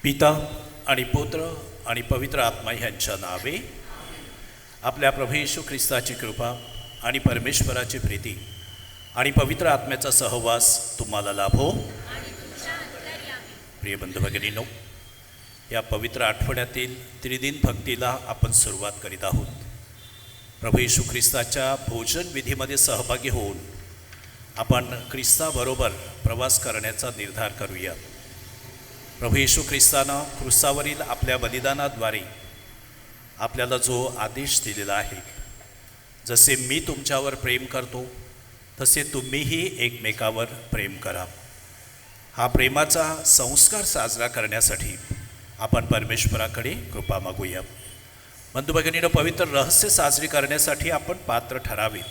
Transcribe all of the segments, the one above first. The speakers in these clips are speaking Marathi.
पिता आणि पुत्र आणि पवित्र आत्मा ह्यांच्या नावे. आपल्या प्रभू येशू ख्रिस्ताची कृपा आणि परमेश्वराची प्रीती आणि पवित्र आत्म्याचा सहवास तुम्हाला लाभो. प्रिय बंधू भगिनींनो, या पवित्र आठवड्यातील त्रिदिन भक्तीला आपण सुरुवात करीत आहोत. प्रभू येशू ख्रिस्ताच्या भोजन विधीमध्ये सहभागी होऊन आपण ख्रिस्ताबरोबर प्रवास करण्याचा निर्धार करूया. प्रभू येशू ख्रिस्तानं क्रूसावरील आपल्या बलिदानाद्वारे आपल्याला जो आदेश दिलेला आहे, जसे मी तुमच्यावर प्रेम करतो तसे तुम्हीही एकमेकावर प्रेम करा. हा प्रेमाचा संस्कार साजरा करण्यासाठी आपण परमेश्वराकडे कृपा मागूया. बंधू भगिनींनो, पवित्र रहस्य साजरी करण्यासाठी आपण पात्र ठरावेत,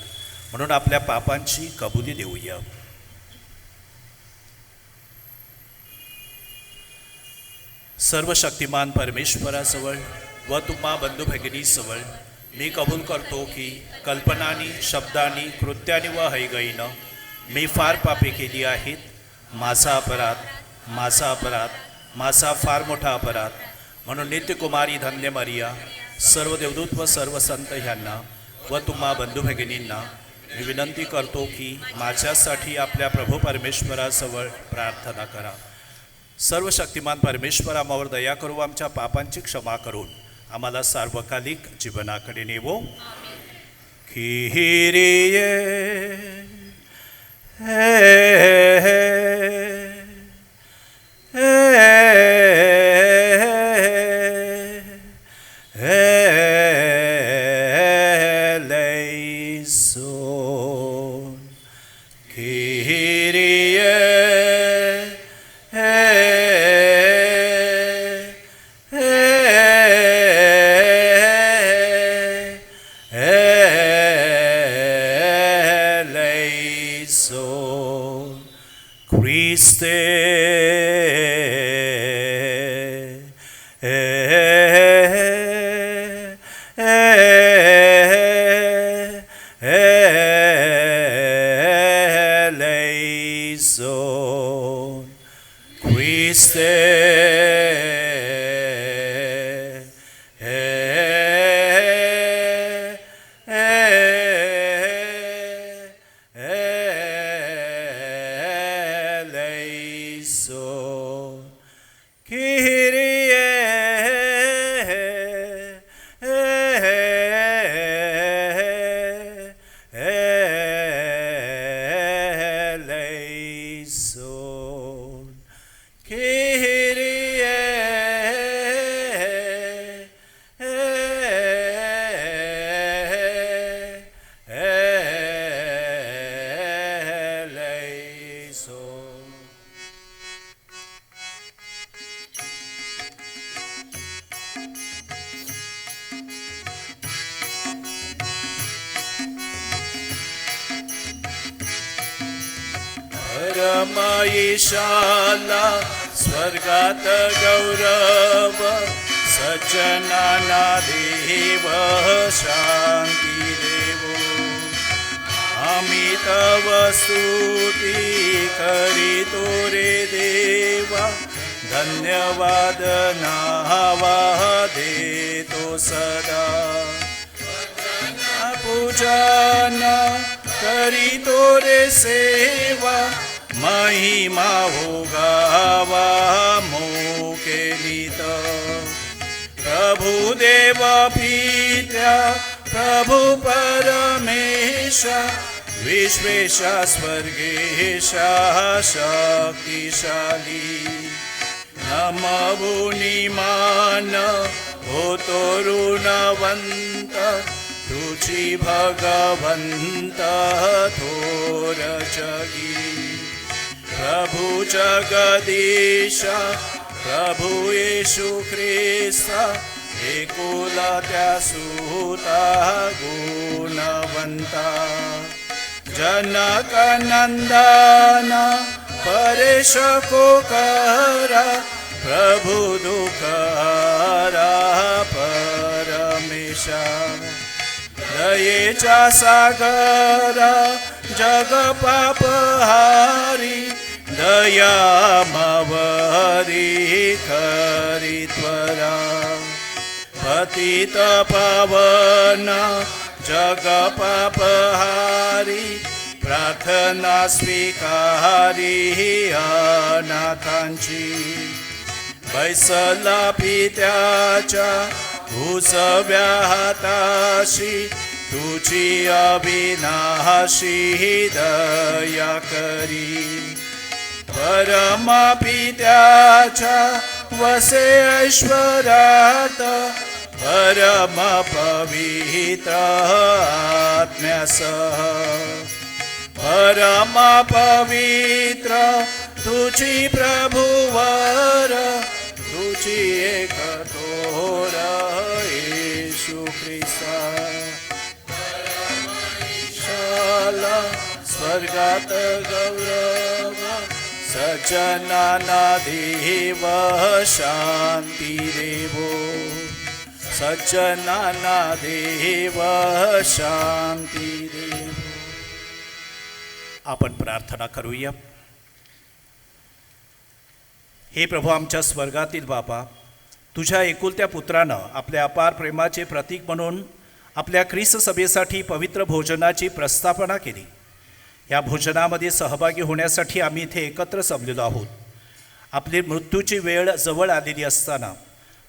म्हणून आपल्या पापांची कबुली देऊया. सर्व शक्तिमान परमेश्वराजवळ व तुम्हा बंधू भगिनीजवळ मी कबूल करतो की कल्पनानी, शब्दानी, कृत्यानी व हैगईनं मी फार पापे केली आहेत. माझा अपराध, माझा फार मोठा अपराध. म्हणून नित्यकुमारी धन्य मरिया, सर्व देवदूत व सर्व संत ह्यांना व तुम्हा बंधू भगिनींना मी विनंती करतो की माझ्यासाठी आपल्या प्रभू परमेश्वराजवळ प्रार्थना करा. सर्व शक्तिमान परमेश्वर आम्हावर दया करू, आमच्या पापांची क्षमा करून आम्हाला सार्वकालिक जीवनाकडे नेवो. किरीये परमईशाला स्वर्गात गौरव, सज्जनाना देव शांती देवो. आम्ही तव स्तुती करीतो रे देवा, धन्यवाद नावा देतो सदा. पूजन करीतो रे सेवा, महिमा हो गावा मोकेलित. प्रभु देव पित्या, प्रभु परमेशा, विश्वेशा स्वर्गेशा शक्तिशाली. नमवुनी मान होतो ऋणवंत, तुझी भगवंत थोर जगी. प्रभु जगदीशा, प्रभु येशू ख्रिस्ता, एकुला त्या सुता गुणवंता. जनक नंदन परेश को करा, प्रभु दुःखहरा परमेशा. दयेचा सागरा जग पापहारी, दया मावरी खरी त्वरा. पतित पावन जग पापहारी, प्रार्थना स्वीकारी अनाथांची. बैसला पित्याच्या उजव्या हाताशी, तुझी अविनाशी दया करी. परमा पित्याच्या वसे ऐश्वर्यात, परम पवित्र आत्म्यासह. परम पवित्र तुझी प्रभुवर, तुझी एक थोर येशू ख्रिस्ता. शाला स्वर्गात गौरव, सज्जनांना देव शांती देवो. सज्जनांना देव शांती देवो. आपण प्रार्थना करूया. हे प्रभू, आमच्या स्वर्गातील बाबा, तुझ्या एकुलत्या पुत्रानं आपल्या अपार प्रेमाचे प्रतीक म्हणून आपल्या ख्रिस्त सभेसाठी पवित्र भोजनाची प्रस्थापना केली. या भोजनामध्ये सहभागी होण्यासाठी आम्ही इथे एकत्र जमलेलो आहोत. आपली मृत्यूची वेळ जवळ आलेली असताना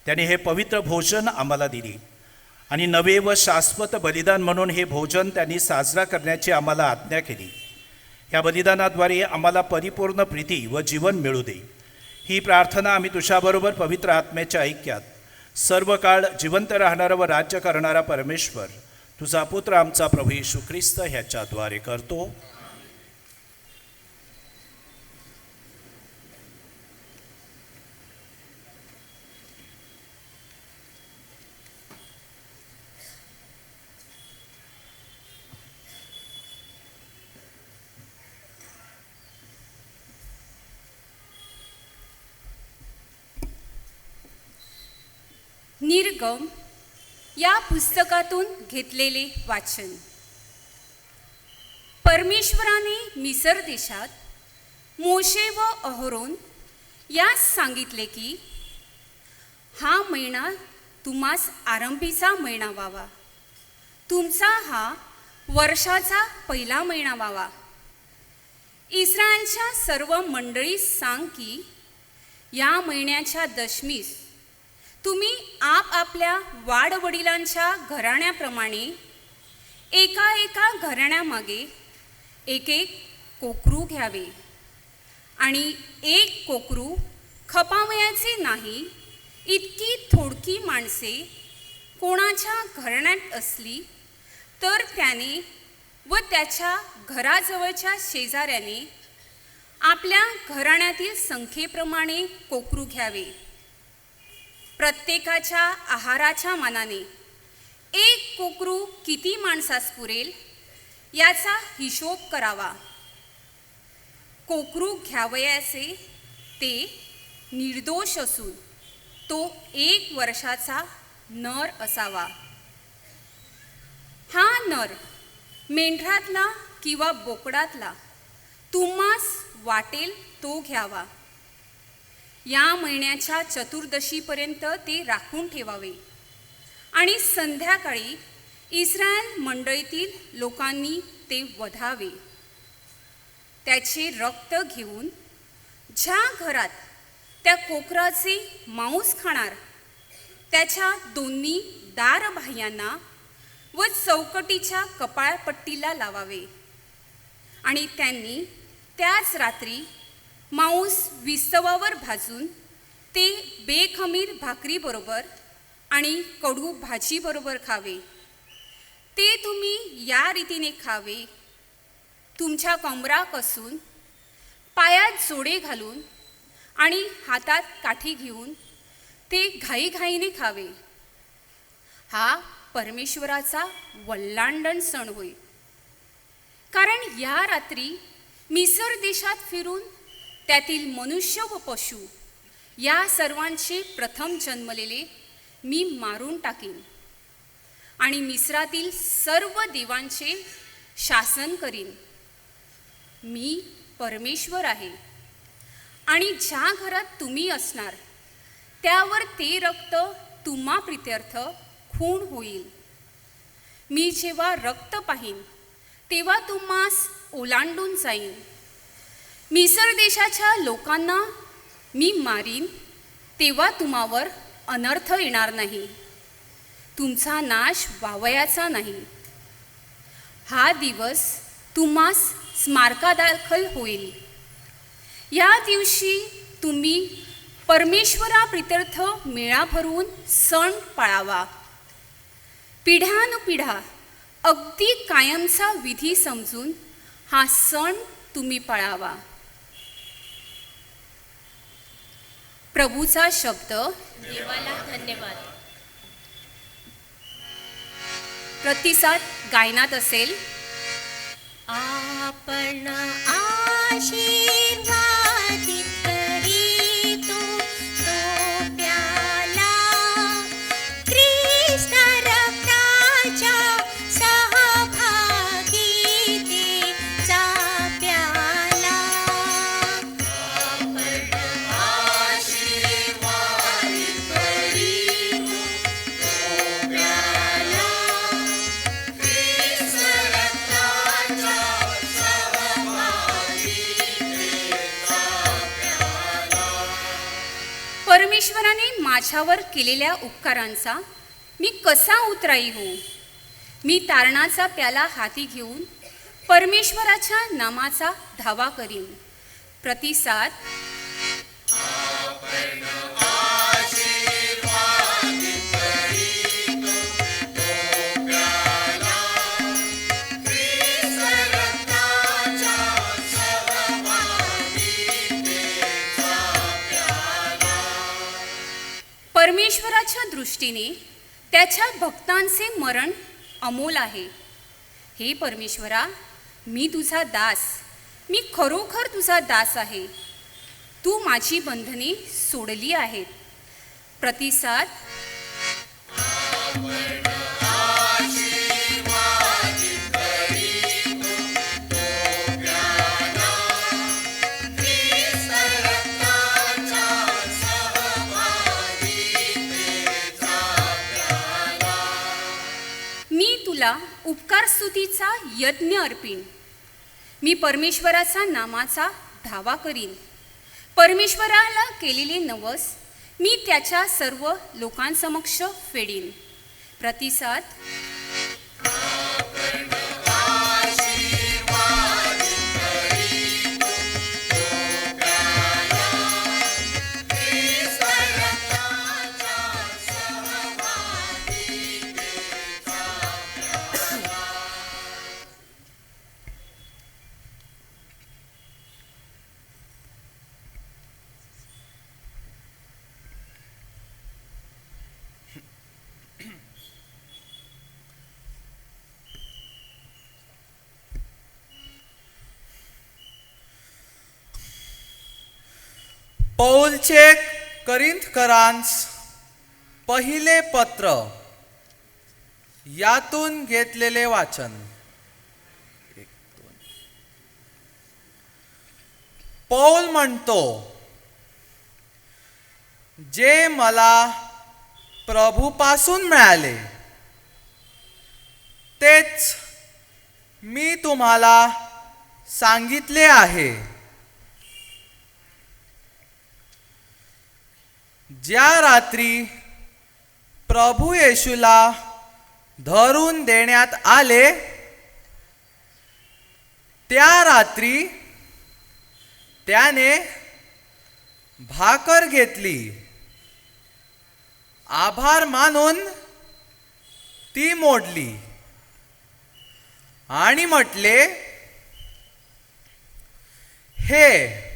त्याने हे पवित्र भोजन आम्हाला दिले आणि नवे व शाश्वत बलिदान म्हणून हे भोजन त्यांनी साजरा करण्याची आम्हाला आज्ञा केली. या बलिदानाद्वारे आम्हाला परिपूर्ण प्रीती व जीवन मिळू दे. ही प्रार्थना आम्ही तुझ्याबरोबर पवित्र आत्म्याच्या ऐक्यात सर्व काळ जिवंत राहणारा व राज्य करणारा परमेश्वर, तुझा पुत्र आमचा प्रभू येशू ख्रिस्त ह्याच्याद्वारे करतो. निर्गम या पुस्तकातून घेतलेले वाचन. परमेश्वराने मिसर देशात मोशे व अहरोन यास सांगितले की, हा महिना तुम्हास आरंभीचा महिना व्हावा. तुमचा हा वर्षाचा पहिला महिना व्हावा. इस्रायलच्या सर्व मंडळीस सांग की, या महिन्याच्या दशमीस तुम्ही आपापल्या वाडवडिलांच्या घराण्याप्रमाणे एका एका घराण्यामागे एक एक कोकरू घ्यावे आणि एक कोकरू खपावयाचे नाही इतकी थोडकी माणसे कोणाच्या घराण्यात असली तर त्याने व त्याच्या घराजवळच्या शेजाऱ्याने आपल्या घराण्यातील संख्येप्रमाणे कोकरू घ्यावे. प्रत्येकाच्या आहाराच्या मानाने एक कोकरू किती माणसास पुरेल याचा हिशोब करावा. कोकरू घ्यावयाचे ते निर्दोष असून तो 1 वर्षाचा नर असावा. हा नर मेंढरातला किंवा बोकडातला तुम्हास वाटेल तो घ्यावा. या महिन्याच्या चतुर्दशीपर्यंत ते राखून ठेवावे आणि संध्याकाळी इस्रायल मंडळीतील लोकांनी ते वधावे. त्याचे रक्त घेऊन ज्या घरात त्या कोकराचे मांस खाणार त्याच्या दोन्ही दारबाह्यांना व चौकटीच्या कपाळपट्टीला लावावे आणि त्यांनी त्याच रात्री मांस विस्तवावर भाजून ते बेखमीर भाकरीबरोबर आणि कडू भाजीबरोबर खावे. ते तुम्ही या रीतीने खावे. तुमच्या कमरा कसून, पायात जोडे घालून आणि हातात काठी घेऊन ते घाईघाईने खावे. हा परमेश्वराचा वल्लांडण सण होय. कारण या रात्री मिसर देशात फिरून त्यातील मनुष्य व पशु या सर्वांचे प्रथम जन्मलेले मी मारून टाकीन आणि मिस्रातील सर्व देवांचे शासन करीन. मी परमेश्वर आहे. आणि ज्या घरात तुम्ही असणार त्यावर ते रक्त तुम्हा प्रित्यर्थ खून होईल. मी जेव्हा रक्त पाहीन तेव्हा तुम्हास ओलांडून जाईन. मिसर देशाच्या लोकांना मी मारीन तेव्हा तुम्हावर अनर्थ येणार नाही. तुमचा नाश व्हावयाचा नाही. हा दिवस तुम्हास स्मारकादाखल होईल. या दिवशी तुम्ही परमेश्वराप्रित्यर्थ मेळा भरवून सण पाळावा. पिढ्यानुपिढ्या अगदी कायमचा विधी समजून हा सण तुम्ही पाळावा. प्रभूचा शब्द. देवाला धन्यवाद. प्रतिसाद गायनात असेल. आपण आशीर्वादित करीतो तो प्याला, ख्रिस्त रक्ताच्या सहभागितेचा प्याला. आपण आशीर्वादित करीतो तो प्याला, ख्रिस्त रक्ताच्या परमेश्वराने माझ्यावर केलेल्या उपकारांचा मी कसा उतराई हो. मी तारणाचा प्याला हाती घेऊन परमेश्वराच्या नामाचा धावा करीन. प्रतिसाद. परमेश्वराच्या दृष्टीने त्याच्या भक्तांचे मरण अमोल आहे. हे परमेश्वरा, मी तुझा दास, मी खरोखर तुझा दास आहे. तू माझी बंधने सोडली आहेत. प्रतिसाद. उपकार स्तुतीचा यज्ञ अर्पीन. मी परमेश्वराचा नामाचा धावा करीन. परमेश्वराला केलेले नवस मी त्याच्या सर्व लोकांसमक्ष फेडीन. प्रतिसाद. पौलचे करिंथकरांस पहिले पत्र यातून घेतलेले वाचन. पौल म्हणतो, जे मला प्रभूपासून मिळाले तेच मी तुम्हाला सांगितले आहे. ज्या रात्री प्रभू येशूला धरून देण्यात आले त्या रात्री त्याने भाकर घेतली, आभार मानून ती मोडली आणि म्हटले, हे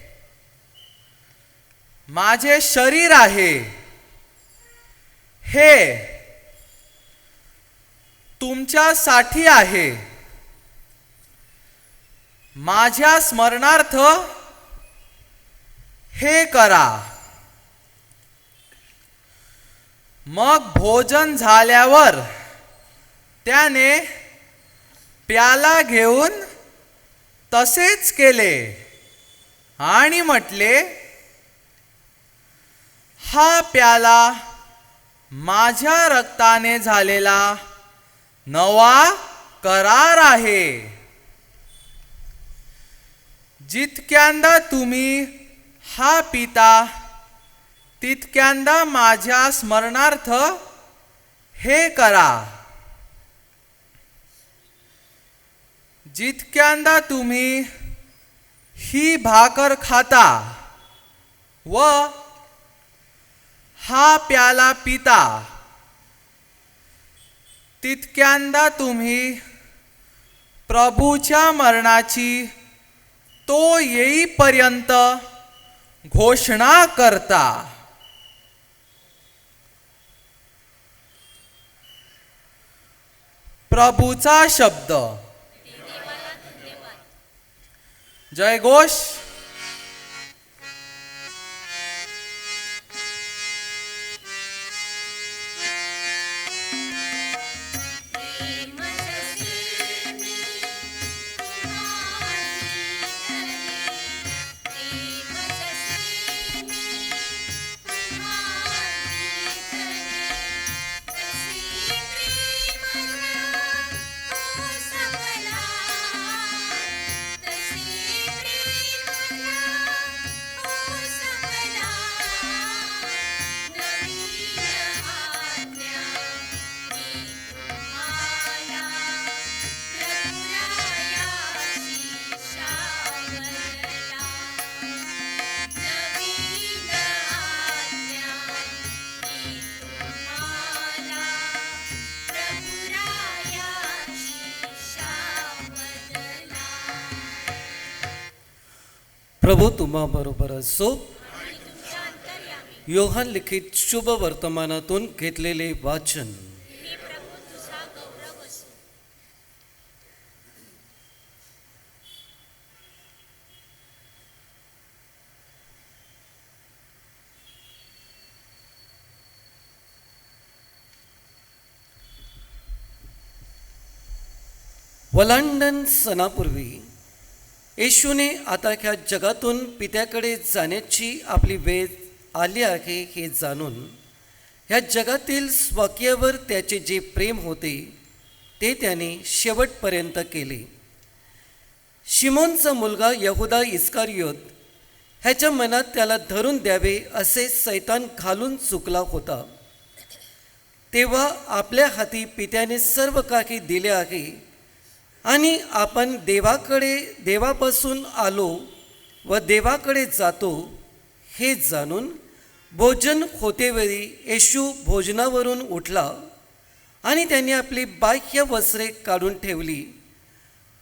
माझे शरीर आहे, हे तुमच्यासाठी आहे. माझ्या स्मरणार्थ हे करा. मग भोजन झाल्यावर त्याने प्याला घेऊन तसेच केले आणि म्हटले, हा प्याला माझ्या रक्ताने झालेला नवा करार आहे. जितक्यांदा तुम्ही हा पिता तितक्यांदा माझ्या स्मरणार्थ हे करा. जितक्यांदा तुम्ही ही भाकर खाता व हा प्याला पिता तितक्यांदा तुम्ही प्रभूच्या मरणाची तो येईपर्यंत घोषणा करता. प्रभूचा शब्द. जय घोष. प्रभू तुम्हा बरोबर असो. योहान लिखित शुभ वर्तमानातून घेतलेले वाचन. वलांडण सणापूर्वी येशूने आता ह्या जगातून पित्याकडे जाण्याची आपली वेळ आली आहे हे जाणून ह्या जगातील स्वकीयावर त्याचे जे प्रेम होते ते त्याने शेवटपर्यंत केले. शिमोनचा मुलगा यहुदा इस्कारियोत ह्याच्या मनात त्याला धरून द्यावे असे सैतान घालून चुकला होता. तेव्हा आपल्या हाती पित्याने सर्व काही दिले आहे आणि आपण देवापासून आलो व देवाकडे जातो हे जाणून भोजन होतेवेळी येशू भोजनावरून उठला आणि त्याने आपली बाह्य वस्त्रे काढून ठेवली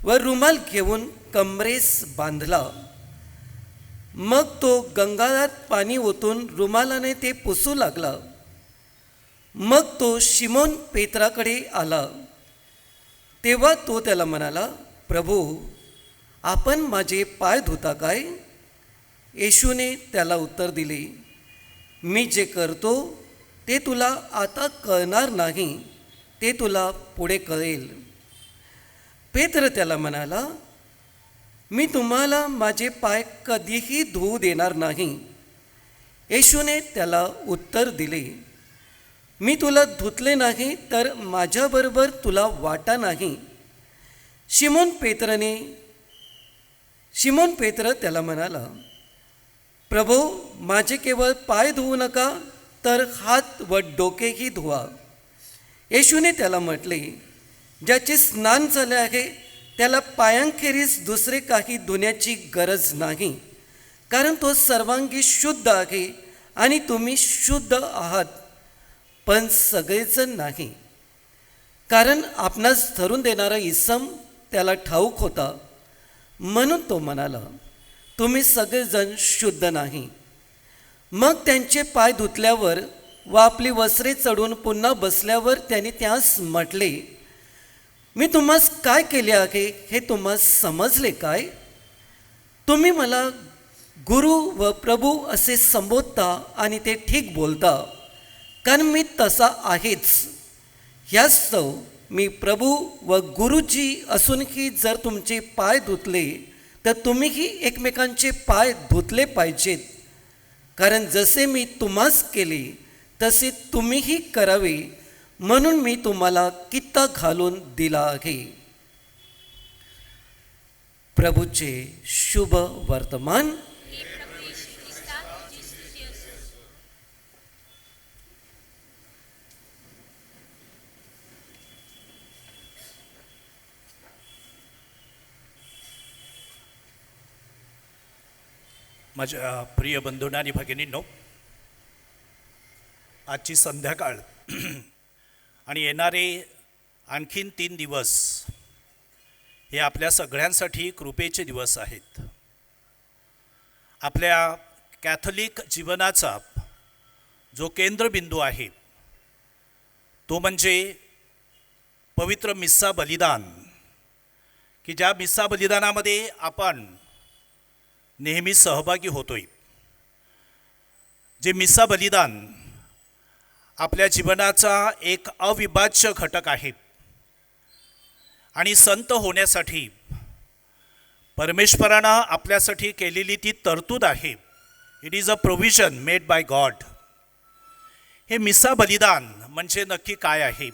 व रुमाल घेऊन कमरेस बांधला. मग तो गंगाळात पाणी ओतून रुमालाने ते पुसू लागला. मग तो शिमोन पेत्राकडे आला. तेव्हा तो त्याला म्हणाला, प्रभू, आपण माझे पाय धुता काय? येशूने त्याला उत्तर दिले, मी जे करतो ते तुला आता कळणार नाही, ते तुला पुढे कळेल. पेत्र त्याला म्हणाला, मी तुम्हाला माझे पाय कधीही धुवू देणार नाही. येशूने त्याला उत्तर दिले, मी तुला धुतले नाही तर माझ्याबरोबर तुला वाटा नाही. शिमोन पेत्र त्याला म्हणाला, प्रभो, माझे केवळ पाय धुवू नका तर हात व डोकेही धुवा. येशूने त्याला म्हटले, ज्याचे स्नान झाले आहे त्याला पायांखेरीज दुसरे काही धुण्याची गरज नाही, कारण तो सर्वांगी शुद्ध आहे आणि तुम्ही शुद्ध आहात, पण सगळेजण नाही. कारण आपणास धरून देणारा इसम त्याला ठाऊक होता, म्हणून तो म्हणाला, तुम्ही सगळेजण शुद्ध नाही. मग त्यांचे पाय धुतल्यावर व आपली वस्त्रे चढून पुन्हा बसल्यावर त्याने त्यास म्हटले, मी तुम्हास काय केले आहे हे तुम्हास समजले काय? तुम्ही मला गुरु व प्रभू असे संबोधता आणि ते ठीक बोलता, कारण मी तसा आहेच. ह्यास्तव मी प्रभू व गुरुजी असूनही जर तुमचे पाय धुतले तर तुम्हीही एकमेकांचे पाय धुतले पाहिजेत. कारण जसे मी तुम्हास केले तसे तुम्हीही करावे, म्हणून मी तुम्हाला कित्ता घालून दिला आहे. प्रभूचे शुभ वर्तमान. माझ्या प्रिय बंधूंनो आणि भगिनींनो, आजची संध्याकाळ आणि येणारे आणखीन 3 दिवस हे आपल्या सगळ्यांसाठी कृपेचे दिवस आहेत. आपल्या कॅथलिक जीवनाचा जो केंद्रबिंदू आहे तो म्हणजे पवित्र मिस्सा बलिदान, की ज्या मिस्सा बलिदानामध्ये आपण नेहमी सहभागी होतोय. जे मिस्सा बलिदान आपल्या जीवनाचा एक अविभाज्य घटक आहे आणि संत होण्यासाठी परमेश्वरानं आपल्यासाठी केलेली ती तरतूद आहे. It is a provision made by God. हे मिस्सा बलिदान म्हणजे नक्की काय आहे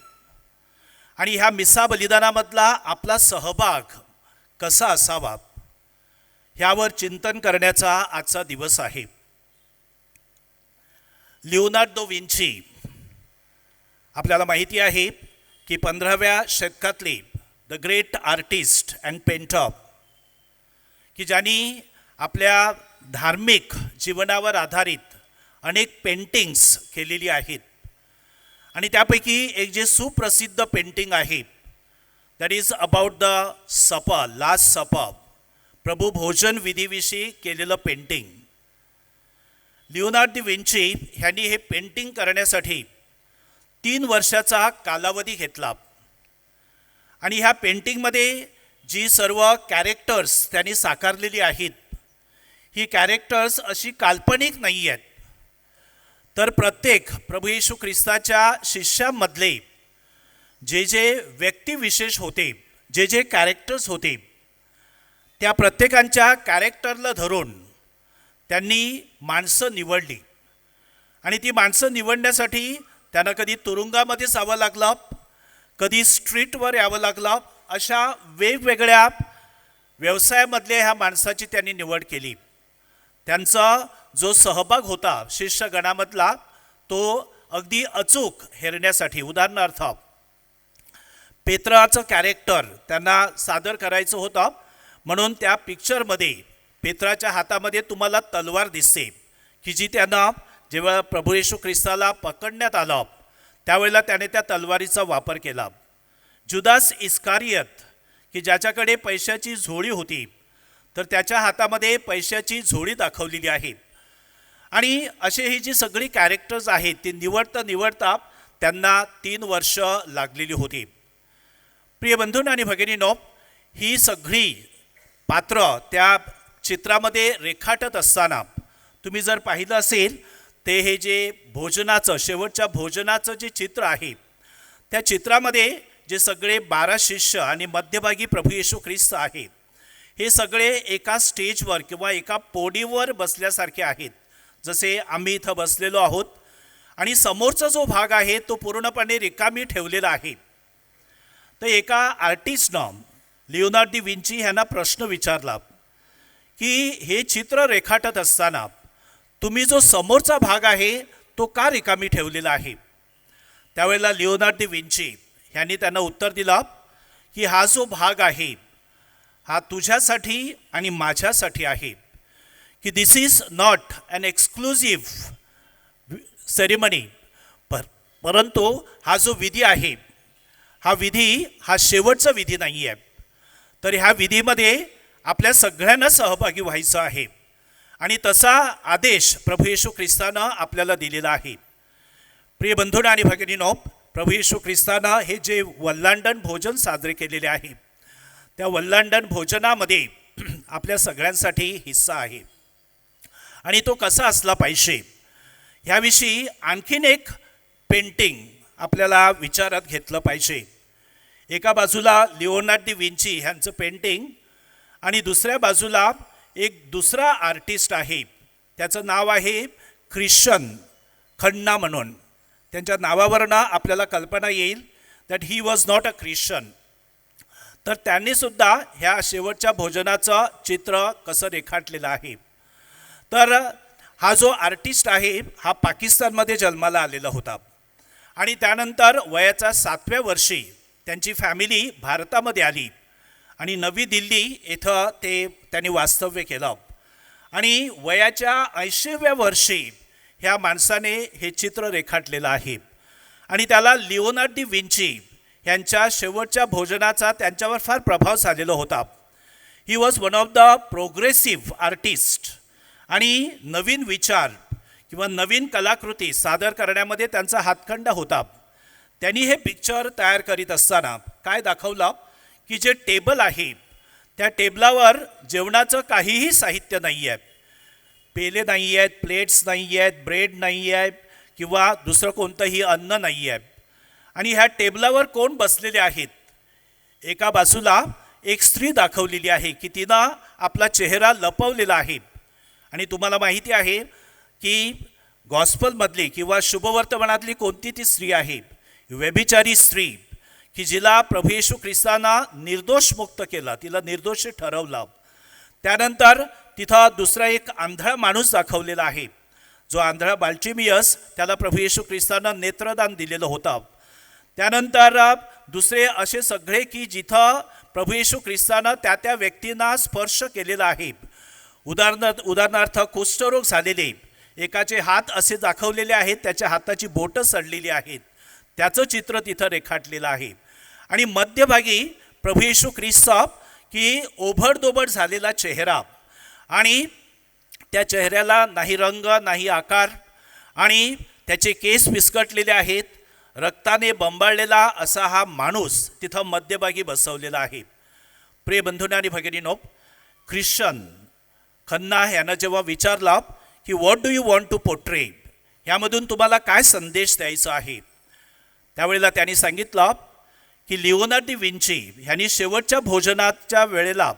आणि ह्या मिस्सा बलिदानामधला आपला सहभाग कसा असावा ह्यावर चिंतन करण्याचा आजचा दिवस आहे. लिओनार्दो विंची आपल्याला माहिती आहे की 15व्या शतकातले the great artist and painter, की ज्यांनी आपल्या धार्मिक जीवनावर आधारित अनेक पेंटिंग्स केलेली आहेत आणि त्यापैकी एक जे सुप्रसिद्ध पेंटिंग आहे दॅट इज अबाउट द सपर, लास्ट सपर, प्रभू भोजन विधीविषयी केलेलं पेंटिंग. लिओनार्दो विंची ह्यांनी हे पेंटिंग करण्यासाठी 3 वर्षाचा कालावधी घेतला आणि ह्या पेंटिंगमध्ये जी सर्व कॅरेक्टर्स त्यांनी साकारलेली आहेत ही कॅरेक्टर्स अशी काल्पनिक नाही आहेत, तर प्रत्येक प्रभू येशू ख्रिस्ताच्या शिष्यांमधले जे जे व्यक्तिविशेष होते, जे जे कॅरेक्टर्स होते, त्या प्रत्येकांच्या कॅरेक्टरला धरून त्यांनी माणसं निवडली आणि ती माणसं निवडण्यासाठी त्यांना कधी तुरुंगामध्ये जावं लागलं, कधी स्ट्रीटवर यावं लागलं. अशा वेगवेगळ्या व्यवसायामधल्या ह्या माणसाची त्यांनी निवड केली. त्यांचा जो सहभाग होता शिष्यगणामधला तो अगदी अचूक हेरण्यासाठी, उदाहरणार्थ पेत्राचं कॅरेक्टर त्यांना सादर करायचं होतं म्हणून त्या पिक्चरमध्ये पेत्राच्या हातामध्ये तुम्हाला तलवार दिसते की जी त्यांना जेव्हा प्रभू येशू ख्रिस्ताला पकडण्यात आलं त्यावेळेला त्याने त्या तलवारीचा वापर केला. जुदास इस्कारियत की ज्याच्याकडे पैशाची झोळी होती तर त्याच्या हातामध्ये पैशाची झोळी दाखवलेली आहे आणि असे ही जी सगळी कॅरेक्टर्स आहेत ती निवडता त्यांना 3 वर्ष लागलेली होती. प्रिय बंधूंनो आणि भगिनींनो, ही सगळी पात्र त्या चित्रामध्ये रेखाटत असताना तुम्ही जर पाहिलं असेल ते हे जे भोजनाचं, शेवटच्या भोजनाचं जे चित्र आहे त्या चित्रामध्ये जे सगळे 12 शिष्य आणि मध्यभागी प्रभू येशू ख्रिस्त आहे हे सगळे एका स्टेजवर किंवा एका पोडीवर बसल्यासारखे आहेत, जसे आम्ही इथं बसलेलो आहोत आणि समोरचा जो भाग आहे तो पूर्णपणे रिकामी ठेवलेला आहे. तर एका आर्टिस्टनं लिओनार्दो विंची ह्यांना प्रश्न विचारला की हे चित्र रेखाटत असताना तुम्ही जो समोरचा भाग आहे तो का रिकामी ठेवलेला आहे. त्यावेळेला लिओनार्दो विंची ह्यांनी त्यांना उत्तर दिलं की हा जो भाग आहे हा तुझ्यासाठी आणि माझ्यासाठी आहे, की this is not an exclusive ceremony, परंतु हा जो विधी आहे हा विधी हा शेवटचा विधी नाही आहे. तर ह्या विधीमध्ये आपल्या सगळ्यांना सहभागी व्हायचं आहे आणि तसा आदेश प्रभू येशू ख्रिस्तानं आपल्याला दिलेला आहे. प्रिय बंधूंनो आणि भगिनींनो, प्रभू येशू ख्रिस्तानं हे जे वल्हांडण भोजन साजरे केलेले आहे त्या वल्हांडण भोजनामध्ये आपल्या सगळ्यांसाठी हिस्सा आहे आणि तो कसा असला पाहिजे ह्याविषयी आणखीन एक पेंटिंग आपल्याला विचारात घेतलं पाहिजे. एका बाजूला लिओनार्दो विंची ह्यांचं पेंटिंग आणि दुसऱ्या बाजूला एक दुसरा आर्टिस्ट आहे, त्याचं नाव आहे ख्रिश्चन खन्ना म्हणून. त्यांच्या नावावरनं आपल्याला कल्पना येईल that he was not a Christian. तर त्यांनीसुद्धा ह्या शेवटच्या भोजनाचं चित्र कसं रेखाटलेलं आहे. तर हा जो आर्टिस्ट आहे हा पाकिस्तानमध्ये जन्माला आलेला होता आणि त्यानंतर वयाच्या 7व्या वर्षी त्यांची फॅमिली भारतामध्ये आली आणि नवी दिल्ली येथं त्यांनी वास्तव्य केलं आणि वयाच्या 80व्या वर्षी ह्या माणसाने हे चित्र रेखाटलेलं आहे आणि त्याला लिओनार्डो डी विंची यांच्या शेवटच्या भोजनाचा त्यांच्यावर फार प्रभाव झालेला होता. He was one of the progressive artist आणि नवीन विचार किंवा नवीन कलाकृती सादर करण्यामध्ये त्यांचा हातखंडा होता. त्यांनी हे पिक्चर तयार करीत असताना काय दाखवलं की जे टेबल आहे त्या टेबलावर जेवणाचं काहीही साहित्य नाही आहे. पेले नाही आहेत, प्लेट्स नाही आहेत, ब्रेड नाही आहे किंवा दुसरं कोणतंही अन्न नाही आहे. आणि ह्या टेबलावर कोण बसलेले आहेत. एका बाजूला एक स्त्री दाखवलेली आहे की तिनं आपला चेहरा लपवलेला आहे आणि तुम्हाला माहिती आहे की गॉस्पलमधली किंवा शुभवर्तमानातली कोणती ती स्त्री आहे, व्यभिचारी स्त्री की जिला प्रभू येशू ख्रिस्तांना निर्दोष मुक्त केला, तिला निर्दोषी ठरवलं. त्यानंतर तिथं दुसरा एक आंधळा माणूस दाखवलेला आहे, जो आंधळा बाल्टिमियस, त्याला प्रभू येशू ख्रिस्तांना नेत्रदान दिलेलं होतं. त्यानंतर दुसरे असे सगळे की जिथं प्रभू येशू ख्रिस्तानं त्या व्यक्तींना स्पर्श केलेला आहे. उदाहरणार्थ कुष्ठरोग झालेले एकाचे हात असे दाखवलेले आहेत, त्याच्या हाताची बोटं सडलेली आहेत, त्याचं चित्र तिथं रेखाटलेलं आहे. आणि मध्यभागी प्रभू येशू ख्रिस्त की ओबडधोबड झालेला चेहरा आणि त्या चेहऱ्याला नाही रंग नाही आकार आणि त्याचे केस विस्कटलेले आहेत, रक्ताने बंबाळलेला असा हा माणूस तिथं मध्यभागी बसवलेला आहे. प्रिय बंधूंनो आणि भगिनींनो, ख्रिश्चन खन्ना यानं जेव्हा विचारला की what do you want to portray, ह्यामधून तुम्हाला काय संदेश द्यायचा आहे, त्यावेळेला त्यांनी सांगितलं की लिओनार्डो डी विंची ह्यांनी शेवटच्या भोजनाच्या वेळेला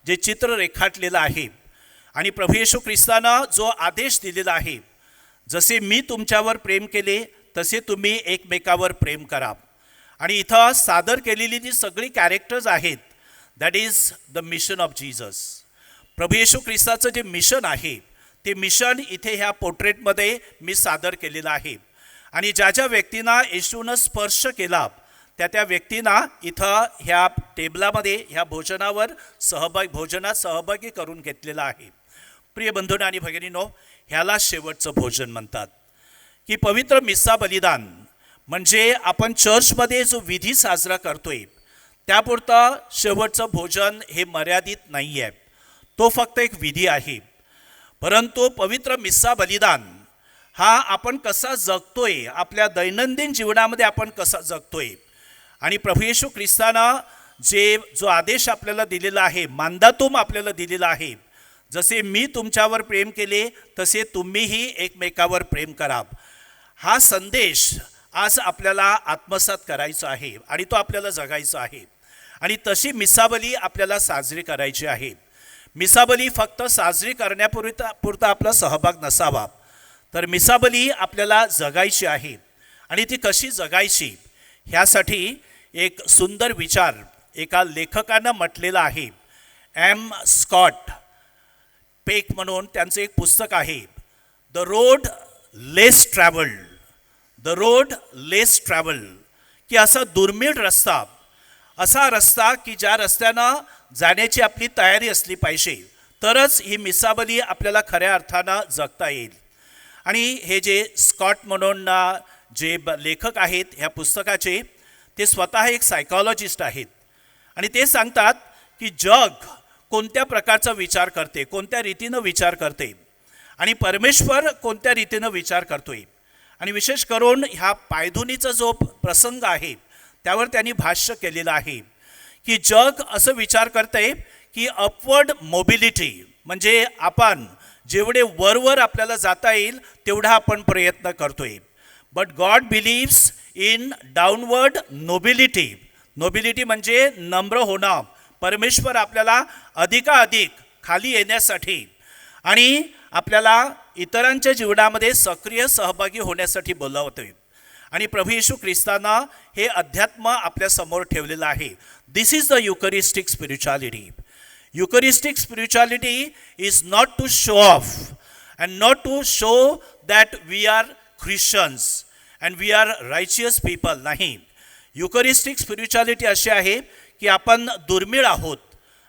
जे चित्र रेखाटलेलं आहे आणि प्रभू येशू ख्रिस्तानं जो आदेश दिलेला आहे, जसे मी तुमच्यावर प्रेम केले तसे तुम्ही एकमेकावर प्रेम करा. आणि इथं सादर केलेली जी सगळी कॅरेक्टर्स आहेत that is the mission of Jesus. प्रभू येशू ख्रिस्ताचं जे मिशन आहे ते मिशन इथे ह्या पोर्ट्रेटमध्ये मी सादर केलेलं आहे. आणि ज्या ज्या व्यक्तींना येशूनं स्पर्श केला त्या व्यक्तींना इथं ह्या टेबलामध्ये ह्या भोजनात सहभागी करून घेतलेला आहे. प्रिय बंधूंनो आणि भगिनींनो, ह्याला शेवटचं भोजन म्हणतात की पवित्र मिस्सा बलिदान म्हणजे आपण चर्चमध्ये जो विधी साजरा करतोय त्यापुरतं शेवटचं भोजन हे मर्यादित नाही आहे, तो फक्त एक विधी आहे. परंतु पवित्र मिस्सा बलिदान हा आपण कसा जगतोय, आपल्या दैनंदिन जीवनामध्ये आपण कसा जगतोय. आणि प्रभू येशू ख्रिस्तानं जो आदेश आपल्याला दिलेला आहे, मानदातूम आपल्याला दिलेला आहे, जसे मी तुमच्यावर प्रेम केले तसे तुम्हीही एकमेकावर प्रेम करा, हा संदेश आज आपल्याला आत्मसात करायचा आहे आणि तो आपल्याला जगायचा आहे. आणि तशी मिसाबली आपल्याला साजरी करायची आहे. मिसाबली फक्त साजरी करण्यापुरता आपला सहभाग नसावा, तर मिसाबली आपल्याला जगायची आहे. आणि ती कशी जगायची ह्यासाठी एक सुंदर विचार एका लेखकानं म्हटलेला आहे. एम स्कॉट पेक म्हणून त्यांचं एक पुस्तक आहे, the road less travelled. The road less travelled की असा दुर्मिळ रस्ता, असा रस्ता की ज्या रस्त्यानं जाण्याची आपली तयारी असली पाहिजे, तरच ही मिसाबली आपल्याला खऱ्या अर्थानं जगता येईल. आणि हे जे स्कॉट म्हणून जे लेखक आहेत ह्या पुस्तकाचे, ते स्वतः एक सायकॉलॉजिस्ट आहेत आणि ते सांगतात की जग कोणत्या प्रकारचा विचार करते, कोणत्या रीतीनं विचार करते आणि परमेश्वर कोणत्या रीतीनं विचार करतोय. आणि विशेष करून ह्या पायधुनीचा जो प्रसंग आहे त्यावर त्यांनी भाष्य केलेलं आहे की जग असं विचार करते की अपवर्ड मोबिलिटी म्हणजे आपण जेवढे वरवर आपल्याला जाता येईल तेवढा आपण प्रयत्न करतोय. But God believes in downward nobility. Nobility म्हणजे नम्र होणं. परमेश्वर आपल्याला अधिकाधिक खाली येण्यासाठी आणि आपल्याला इतरांच्या जीवनामध्ये सक्रिय सहभागी होण्यासाठी बोलावतोय. आणि प्रभू येशू ख्रिस्तांना हे अध्यात्म आपल्या समोर ठेवलेलं आहे. This is the Eucharistic spirituality. Eucharistic spirituality is not to show off and not to show that we are Christians and we are righteous people. नाही, युकरिस्टिक स्पिरिच्युअलिटी अशी आहे की आपण दुर्मिळ आहोत,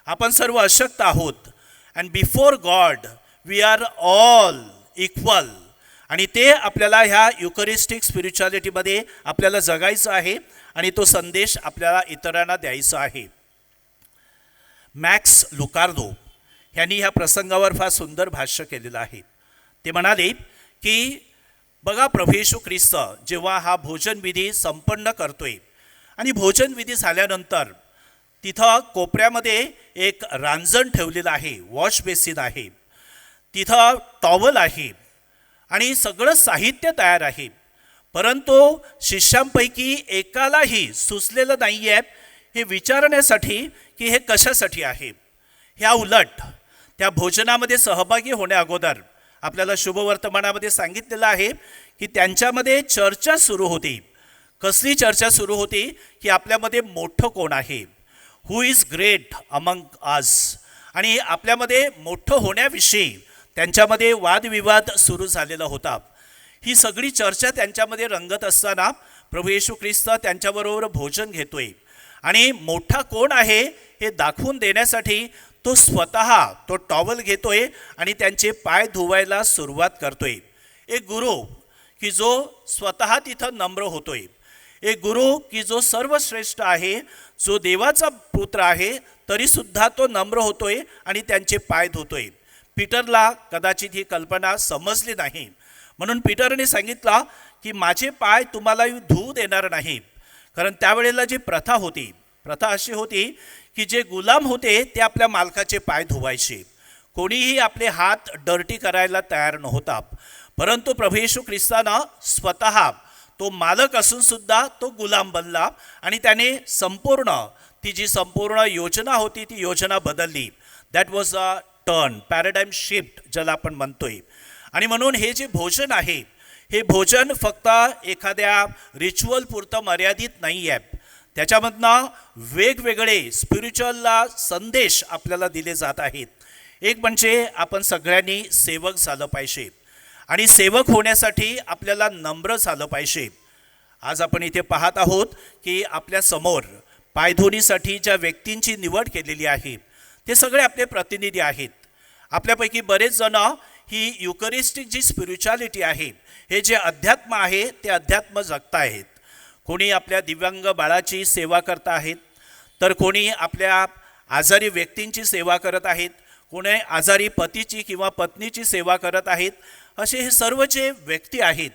आपण सर्व अशक्त आहोत, and before God we are all equal. आणि ते आपल्याला ह्या युकरिस्टिक स्पिरिच्युअलिटीमध्ये आपल्याला जगायचं आहे आणि तो संदेश आपल्याला इतरांना द्यायचा आहे. मॅक्स लुकार्दो यांनी ह्या प्रसंगावर फार सुंदर भाष्य केलेलं आहे. ते म्हणाले की बघा, प्रभू येशू ख्रिस्त जेव्हा हा भोजनविधी संपन्न करतोय आणि भोजनविधी झाल्यानंतर तिथं कोपऱ्यामध्ये एक रांजण ठेवलेलं आहे, वॉश बेसिन आहे, तिथं टॉवल आहे आणि सगळं साहित्य तयार आहे. परंतु शिष्यांपैकी एकालाही सुचलेलं नाही आहे हे विचारण्यासाठी की हे कशासाठी आहे. ह्या उलट त्या भोजनामध्ये सहभागी होण्या अगोदर आपल्याला शुभवर्तमानामध्ये सांगितलेलं आहे की त्यांच्यामध्ये चर्चा सुरू होती. कसली चर्चा सुरू होती की आपल्यामध्ये मोठं कोण आहे, हू इज ग्रेट अमंग अस. आणि आपल्यामध्ये मोठं होण्याविषयी त्यांच्यामध्ये वादविवाद सुरू झालेला होता. ही सगळी चर्चा त्यांच्यामध्ये रंगत असताना प्रभू येशू ख्रिस्त त्यांच्याबरोबर भोजन घेतोय आणि मोठा कोण आहे हे दाखवून देण्यासाठी तो स्वतः तो टॉवल घेतोय आणि त्यांचे पाय धुवायला सुरुवात करतोय. एक गुरु की जो स्वतः तिथं नम्र होतोय, एक गुरु की जो सर्वश्रेष्ठ आहे, जो देवाचा पुत्र आहे, तरीसुद्धा तो नम्र होतोय आणि त्यांचे पाय धुतोय. पीटरला कदाचित ही कल्पना समजली नाही, म्हणून पीटरने सांगितलं की माझे पाय तुम्हाला धुवू देणार नाही. कारण त्यावेळेला जी प्रथा होती, प्रथा अशी होती की जे गुलाम होते ते आपल्या मालकाचे पाय धुवायचे. कोणीही आपले हात डर्टी करायला तयार नव्हता. परंतु प्रभू येशू ख्रिस्तानं स्वतः तो मालक असून सुद्धा तो गुलाम बनला आणि त्याने ती जी संपूर्ण योजना होती ती योजना बदलली. That was a turn, paradigm shift ज्याला आपण म्हणतोय. आणि म्हणून हे जे भोजन आहे हे भोजन फक्त एखाद्या रिच्युअल पुरतं मर्यादित नाही आहे. त्याच्यामधनं वेगवेगळे स्पिरिच्युअलला संदेश आपल्याला दिले जात आहेत. एक म्हणजे आपण सगळ्यांनी सेवक झालं पाहिजे आणि सेवक होण्यासाठी आपल्याला नम्र झालं पाहिजे. आज आपण इथे पाहत आहोत की आपल्या समोर पायधुनीसाठी ज्या व्यक्तींची निवड केलेली आहे ते सगळे आपले प्रतिनिधी आहेत. आपल्यापैकी बरेच जण ही युकरिस्टिक जी स्पिरिच्युअलिटी आहे, हे जे अध्यात्म आहे ते अध्यात्म जगत आहेत. कोणी आपल्या दिव्यांग बाळाची सेवा करत आहेत, तर कोणी आपल्या आजारी व्यक्तींची सेवा करत आहेत, कोणी आजारी पतीची किंवा पत्नीची सेवा करत आहेत. असे हे सर्व जे व्यक्ती आहेत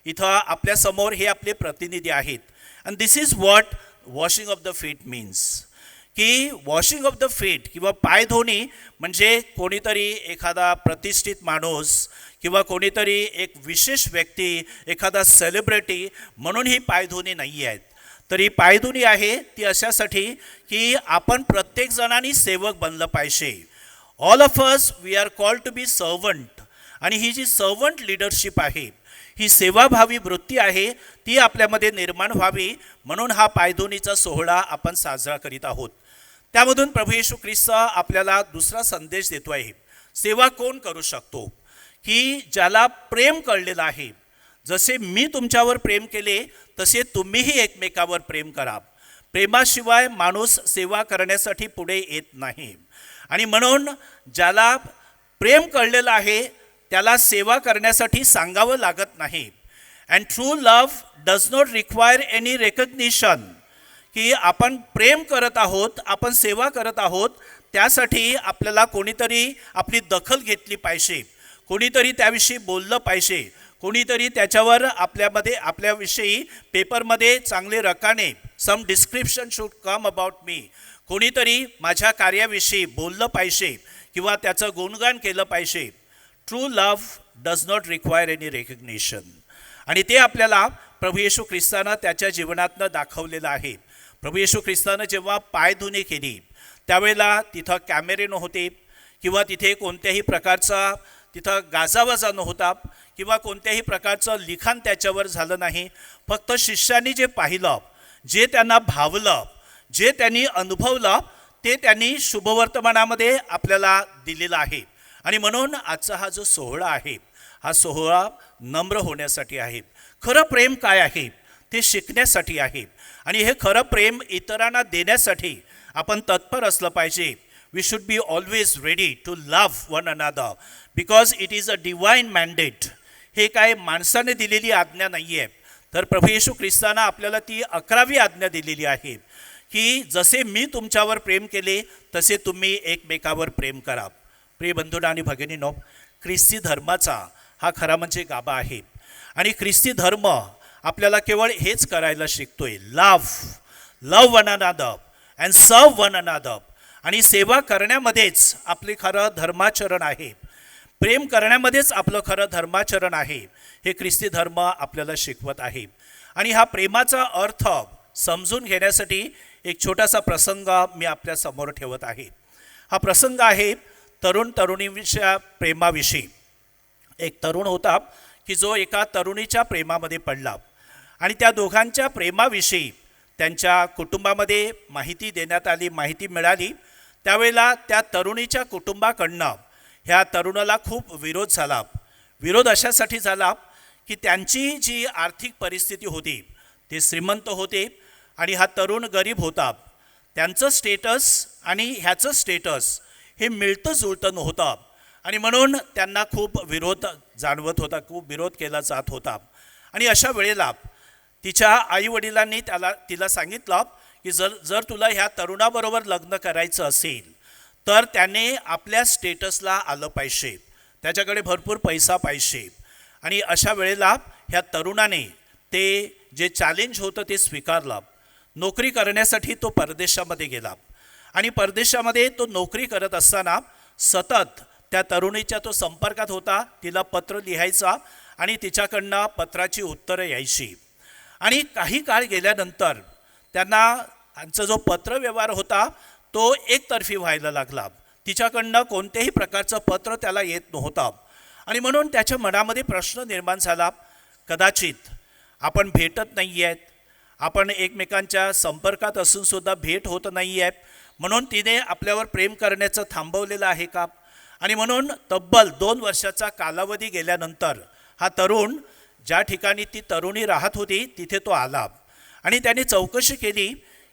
इथं आपल्यासमोर हे आपले प्रतिनिधी आहेत. And this is what washing of the feet means. की वॉशिंग ऑफ द फीट किंवा पाय धुणे म्हणजे कोणीतरी एखादा प्रतिष्ठित माणूस किंवा कोणीतरी एक विशेष व्यक्ती, एखादा सेलिब्रिटी म्हणून ही पायधुनी नाही आहेत. तर ही पायधुनी आहे ती अशासाठी की आपण प्रत्येक जणांनी सेवक बनलं पाहिजे. All of us we are called to be servant. आणि ही जी सर्वंट लिडरशिप आहे, ही सेवाभावी वृत्ती आहे, ती आपल्यामध्ये निर्माण व्हावी म्हणून हा पायधुनीचा सोहळा आपण साजरा करीत आहोत. त्यामधून प्रभू येशू ख्रिस्त आपल्याला दुसरा संदेश देतो आहे. सेवा कोण करू शकतो? की ज्याला प्रेम कळलेलं आहे. जसे मी तुमच्यावर प्रेम केले तसे तुम्हीही एकमेकावर प्रेम करा. प्रेमाशिवाय माणूस सेवा करण्यासाठी पुढे येत नाही. आणि म्हणून ज्याला प्रेम कळलेलं आहे त्याला सेवा करण्यासाठी सांगावं लागत नाही. And true love does not require any recognition. की आपण प्रेम करत आहोत, आपण सेवा करत आहोत, त्यासाठी आपल्याला कोणीतरी आपली दखल घेतली पाहिजे, कोणीतरी त्याविषयी बोललं पाहिजे, कोणीतरी त्याच्यावर आपल्याविषयी पेपरमध्ये चांगले रकाने some description should come about me, कोणीतरी माझ्या कार्याविषयी बोललं पाहिजे किंवा त्याचं गुणगान केलं पाहिजे. True love does not require any recognition. आणि ते आपल्याला प्रभू येशू ख्रिस्तानं त्याच्या जीवनातनं दाखवलेलं आहे. प्रभू येशू ख्रिस्तानं जेव्हा पायधुनी केली त्यावेळेला तिथं कॅमेरे नव्हते किंवा तिथे कोणत्याही प्रकारचा तिथं गाजावाजा नव्हता किंवा कोणत्याही प्रकारचं लिखाण त्याच्यावर झालं नाही. फक्त शिष्यांनी जे पाहिलं, जे त्यांना भावलं, जे त्यांनी अनुभवलं, ते त्यांनी शुभवर्तमानामध्ये आपल्याला दिलेलं आहे. आणि म्हणून आजचा हा जो सोहळा आहे, हा सोहळा नम्र होण्यासाठी आहे. खरं प्रेम काय आहे ते शिकण्यासाठी आहे. आणि हे खरं प्रेम इतरांना देण्यासाठी आपण तत्पर असलं पाहिजे. We should be always ready to love one another because it is a divine mandate. हे काय माणसाने दिलेली आज्ञा नाही आहे, तर प्रभू येशू ख्रिस्तानं आपल्याला ती 11वी आज्ञा दिलेली आहे की जसे मी तुमच्यावर प्रेम केले तसे तुम्ही एकमेकावर प्रेम करा. प्रिय बंधूंनो आणि भगिनींनो, ख्रिस्ती धर्माचा हा खरा म्हणजे गाभा आहे. आणि ख्रिस्ती धर्म आपल्याला केवळ हेच करायला शिकतोय, लव वन अनदर अँड सर्व वन अनदर. आणि सेवा करण्यामध्येच आपले खरं धर्माचरण आहे, प्रेम करण्यामध्येच आपलं खरं धर्माचरण आहे. हे ख्रिस्ती धर्म आपल्याला शिकवत आहे. आणि हा प्रेमाचा अर्थ समजून घेण्यासाठी एक छोटासा प्रसंग मी आपल्या समोर ठेवत आहे. हा प्रसंग आहे तरुणीविषयी प्रेमाविषयी. एक तरुण होता की जो एका तरुणीच्या प्रेमामध्ये पडला आणि त्या दोघांच्या प्रेमाविषयी त्यांच्या कुटुंबामध्ये माहिती देण्यात आली, माहिती मिळाली. त्यावेळेला त्या तरुणीच्या कुटुंबाकडनं ह्या तरुणाला खूप विरोध झाला. विरोध अशासाठी झाला की त्यांची जी आर्थिक परिस्थिती होती, ते श्रीमंत होते आणि हा तरुण गरीब होता. त्यांचं स्टेटस आणि ह्याचं स्टेटस हे मिळतं जुळतं नव्हतं. आणि म्हणून त्यांना खूप विरोध जाणवत होता, खूप विरोध केला जात होता. आणि अशा वेळेला तिच्या आईवडिलांनी तिला सांगितलं की जर तुला ह्या तरुणाबरोबर लग्न करायचं असेल तर त्याने आपल्या स्टेटसला आलं पाहिजे, त्याच्याकडे भरपूर पैसा पाहिजे. आणि अशा वेळेला ह्या तरुणाने ते जे चॅलेंज होतं ते स्वीकारलं. नोकरी करण्यासाठी तो परदेशामध्ये गेला आणि परदेशामध्ये तो नोकरी करत असताना सतत त्या तरुणीच्या तो संपर्कात होता. तिला पत्र लिहायचा आणि तिच्याकडनं पत्राची उत्तरं यायची. आणि काही काळ गेल्यानंतर त्यांचा जो पत्रव्यवहार होता तो एकतर्फी व्हायला लागला. तिच्याकडनं कोणत्याही प्रकारचं पत्र त्याला येत नव्हतं. आणि म्हणून त्याच्या मनामध्ये प्रश्न निर्माण झाला, कदाचित आपण भेटत नाही आहेत, आपण एकमेकांच्या संपर्कात असूनसुद्धा भेट होत नाही आहे, म्हणून तिने आपल्यावर प्रेम करण्याचं थांबवलेलं आहे का. आणि म्हणून तब्बल 2 वर्षाचा कालावधी गेल्यानंतर हा तरुण ज्या ठिकाणी ती तरुणी राहत होती तिथे तो आला आणि त्याने चौकशी केली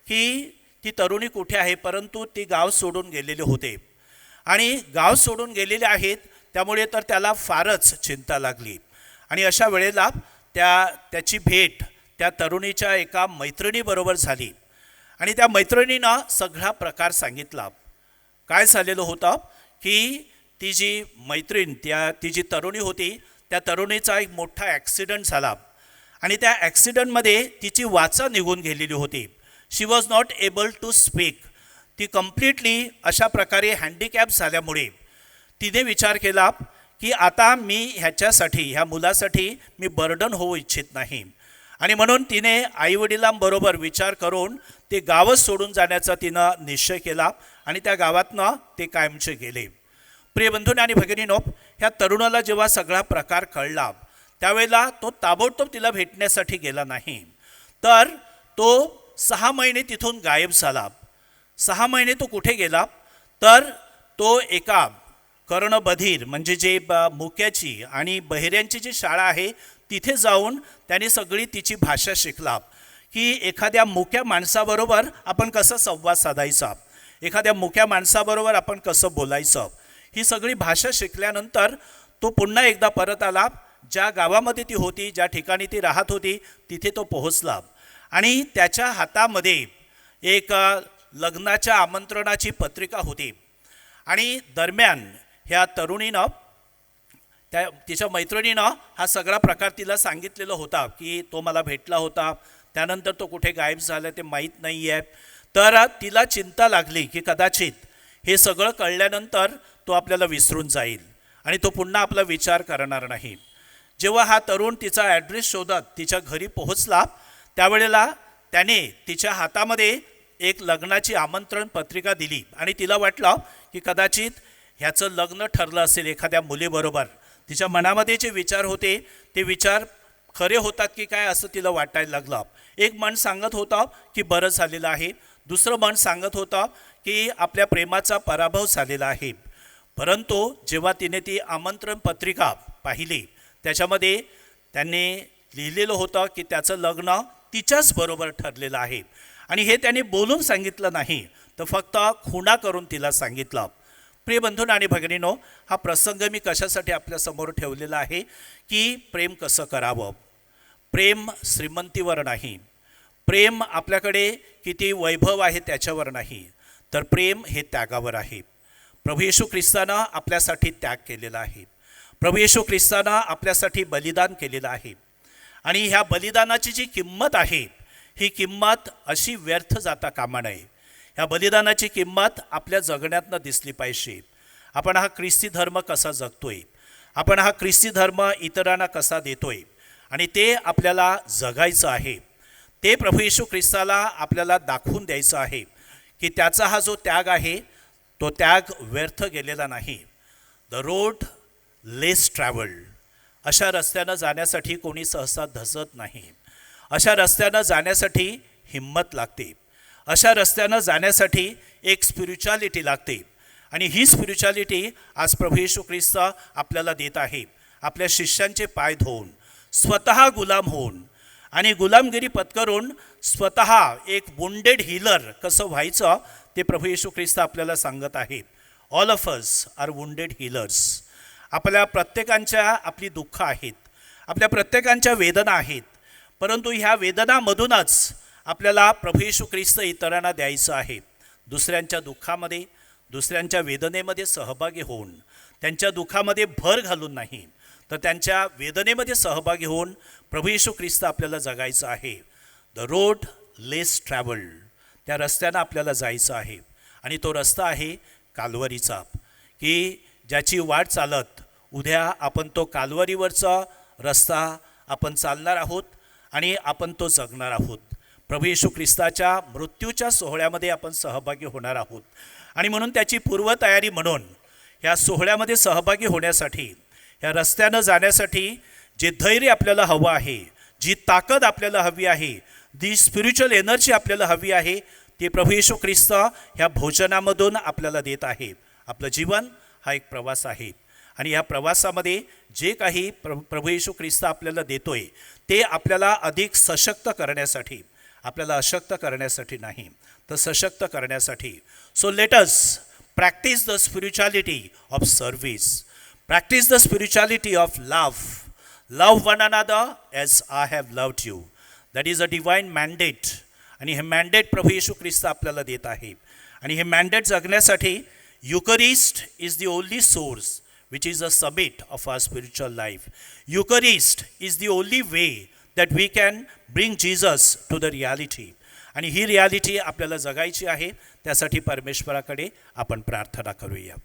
की ती तरुणी कुठे आहे. परंतु ती गाव सोडून गेलेले होते आणि गाव सोडून गेलेले आहेत, त्यामुळे तर त्याला फारच चिंता लागली. आणि अशा वेळेला त्याची भेट त्या तरुणीच्या एका मैत्रिणीबरोबर झाली आणि त्या मैत्रिणीनं सगळा प्रकार सांगितला. काय झालेलं होतं की ती जी मैत्रीण, ती जी तरुणी होती, त्या तरुणीचा एक मोठा ॲक्सिडेंट झाला आणि त्या ॲक्सिडेंटमध्ये तिची वाचा निघून गेलेली होती. She was not able to speak. ती कम्प्लिटली अशा प्रकारे हँडिकॅप झाल्यामुळे तिने विचार केला की आता मी ह्या मुलासाठी मी बर्डन होऊ इच्छित नाही. आणि म्हणून तिने आईवडिलांबरोबर विचार करून ते गावच सोडून जाण्याचा तिनं निश्चय केला आणि त्या गावातनं ते कायमचे गेले. प्रिय बंधूंनो आणि भगिनींनो, ह्या तरुणाला जेव्हा सगळा प्रकार कळला त्यावेळेला तो ताबडतोब तिला भेटण्यासाठी गेला नाही, तर तो 6 महिने तिथून गायब झाला. 6 महिने तो कुठे गेला, तर तो एका कर्णबधीर म्हणजे जे मुक्याची आणि बहिऱ्यांची जी शाळा आहे तिथे जाऊन त्याने सगळी तिची भाषा शिकला की एखाद्या मुक्या माणसाबरोबर आपण कसं संवाद साधायचा, एखाद्या मुक्या माणसाबरोबर आपण कसं बोलायचं. ही सगळी भाषा शिकल्यानंतर तो पुन्हा एकदा परत आला. ज्या गावामध्ये ती होती, ज्या ठिकाणी ती राहत होती तिथे तो पोहोचला आणि त्याच्या हातामध्ये एक लग्नाच्या आमंत्रणाची पत्रिका होती. आणि दरम्यान ह्या तरुणीनं तिच्या मैत्रिणीनं हा सगळा प्रकार तिला सांगितलेला होता की तो मला भेटला होता, त्यानंतर तो कुठे गायब झाला ते माहीत नाही आहे. तर तिला चिंता लागली की कदाचित हे सगळं कळल्यानंतर तो आपल्याला विसरून जाईल आणि तो पुन्हा आपला विचार करणार नाही. जेव्हा हा तरुण तिचा ॲड्रेस शोधत तिच्या घरी पोहोचला त्यावेळेला त्याने तिच्या हातामध्ये एक लग्नाची आमंत्रण पत्रिका दिली आणि तिला वाटलं की कदाचित ह्याचं लग्न ठरलं असेल एखाद्या मुलीबरोबर, तिच्या मनामध्ये जे विचार होते ते विचार खरे होतात की काय असं तिला वाटायला लागलं. एक मन सांगत होतं की बरं झालेलं आहे, दुसरं मन सांगत होतं की आपल्या प्रेमाचा पराभव झालेला आहे. परंतु जेव्हा तिने ती आमंत्रण पत्रिका पाहिली त्याच्यामध्ये त्यांनी लिहिलेलं होतं की त्याचं लग्न तिच्याच बरोबर ठरलेलं आहे. आणि हे त्यांनी बोलून सांगितलं नाही, तर फक्त खुणा करून तिला सांगितलं. प्रिय बंधून आणि भगिनीनो, हा प्रसंग मी कशासाठी आपल्यासमोर ठेवलेला आहे की प्रेम कसं करावं. प्रेम श्रीमंतीवर नाही, प्रेम आपल्याकडे किती वैभव आहे त्याच्यावर नाही, तर प्रेम हे त्यागावर आहे. प्रभू येशू ख्रिस्तानं आपल्यासाठी त्याग केलेला आहे. प्रभू येशू ख्रिस्तानं आपल्यासाठी बलिदान केलेलं आहे. आणि ह्या बलिदानाची जी किंमत आहे, ही किंमत अशी व्यर्थ जाता कामा नये. ह्या बलिदानाची किंमत आपल्या जगण्यातनं दिसली पाहिजे. आपण हा ख्रिस्ती धर्म कसा जगतोय, आपण हा ख्रिस्ती धर्म इतरांना कसा देतोय, आणि ते आपल्याला जगायचं आहे. ते प्रभू येशू ख्रिस्ताला आपल्याला दाखवून द्यायचं आहे की त्याचा हा जो त्याग आहे तो त्याग व्यर्थ गेलेला नाही. द रोड लेस ट्रॅव्हल्ड, अशा रस्त्यानं जाण्यासाठी कोणी सहसा धसत नाही. अशा रस्त्यानं जाण्यासाठी हिंमत लागते. अशा रस्त्यानं जाण्यासाठी एक स्पिरिच्युअलिटी लागते. आणि ही स्पिरिच्युअलिटी आज प्रभू येशू ख्रिस्त आपल्याला देत आहे. आपल्या शिष्यांचे पाय धुवून, स्वतः गुलाम होऊन आणि गुलामगिरी पत्करून स्वतः एक वुंडेड हीलर कसं व्हायचं ते प्रभू येशू ख्रिस्त आपल्याला सांगत आहेत. All of us are wounded healers. आपल्या प्रत्येकांच्या आपली दुःख आहेत, आपल्या प्रत्येकांच्या वेदना आहेत, परंतु ह्या वेदनामधूनच आपल्याला प्रभू येशू ख्रिस्त इतरांना द्यायचं आहे. दुसऱ्यांच्या दुःखामध्ये, दुसऱ्यांच्या वेदनेमध्ये सहभागी होऊन, त्यांच्या दुःखामध्ये भर घालून नाही, तर त्यांच्या वेदनेमध्ये सहभागी होऊन प्रभू येशू ख्रिस्त आपल्याला जगायचं आहे. द रोड लेस ट्रॅव्हल्ड, त्या रस्त्यानं आपल्याला जायचं आहे. आणि तो रस्ता आहे काल्वरीचा, की ज्याची वाट चालत उद्या आपण तो काल्वरीवरचा रस्ता आपण चालणार आहोत आणि आपण तो जगणार आहोत. प्रभू येशू ख्रिस्ताच्या मृत्यूच्या सोहळ्यामध्ये आपण सहभागी होणार आहोत. आणि म्हणून त्याची पूर्वतयारी म्हणून ह्या सोहळ्यामध्ये सहभागी होण्यासाठी, ह्या रस्त्यानं जाण्यासाठी जे धैर्य आपल्याला हवं आहे, जी ताकद आपल्याला हवी आहे, जी स्पिरिच्युअल एनर्जी आपल्याला हवी आहे, ते प्रभू येशू ख्रिस्त ह्या भोजनामधून आपल्याला देत आहे. आपलं जीवन हा एक प्रवास आहे आणि ह्या प्रवासामध्ये जे काही प्रभू येशू ख्रिस्त आपल्याला देतोय ते आपल्याला अधिक सशक्त करण्यासाठी, आपल्याला अशक्त करण्यासाठी नाही, तर सशक्त करण्यासाठी. So let us practice the spirituality of service, practice the spirituality of love. Love one another as I have loved you. That is a divine mandate. आणि हे मॅन्डेट प्रभू येशू ख्रिस्त आपल्याला देत आहे. आणि हे मॅन्डेट जगण्यासाठी Eucharist is the only source which is a summit of our spiritual life. Eucharist is the only way that we can bring Jesus to the reality. आणि ही रियालिटी आपल्याला जगायची आहे. त्यासाठी परमेश्वराकडे आपण प्रार्थना करूया.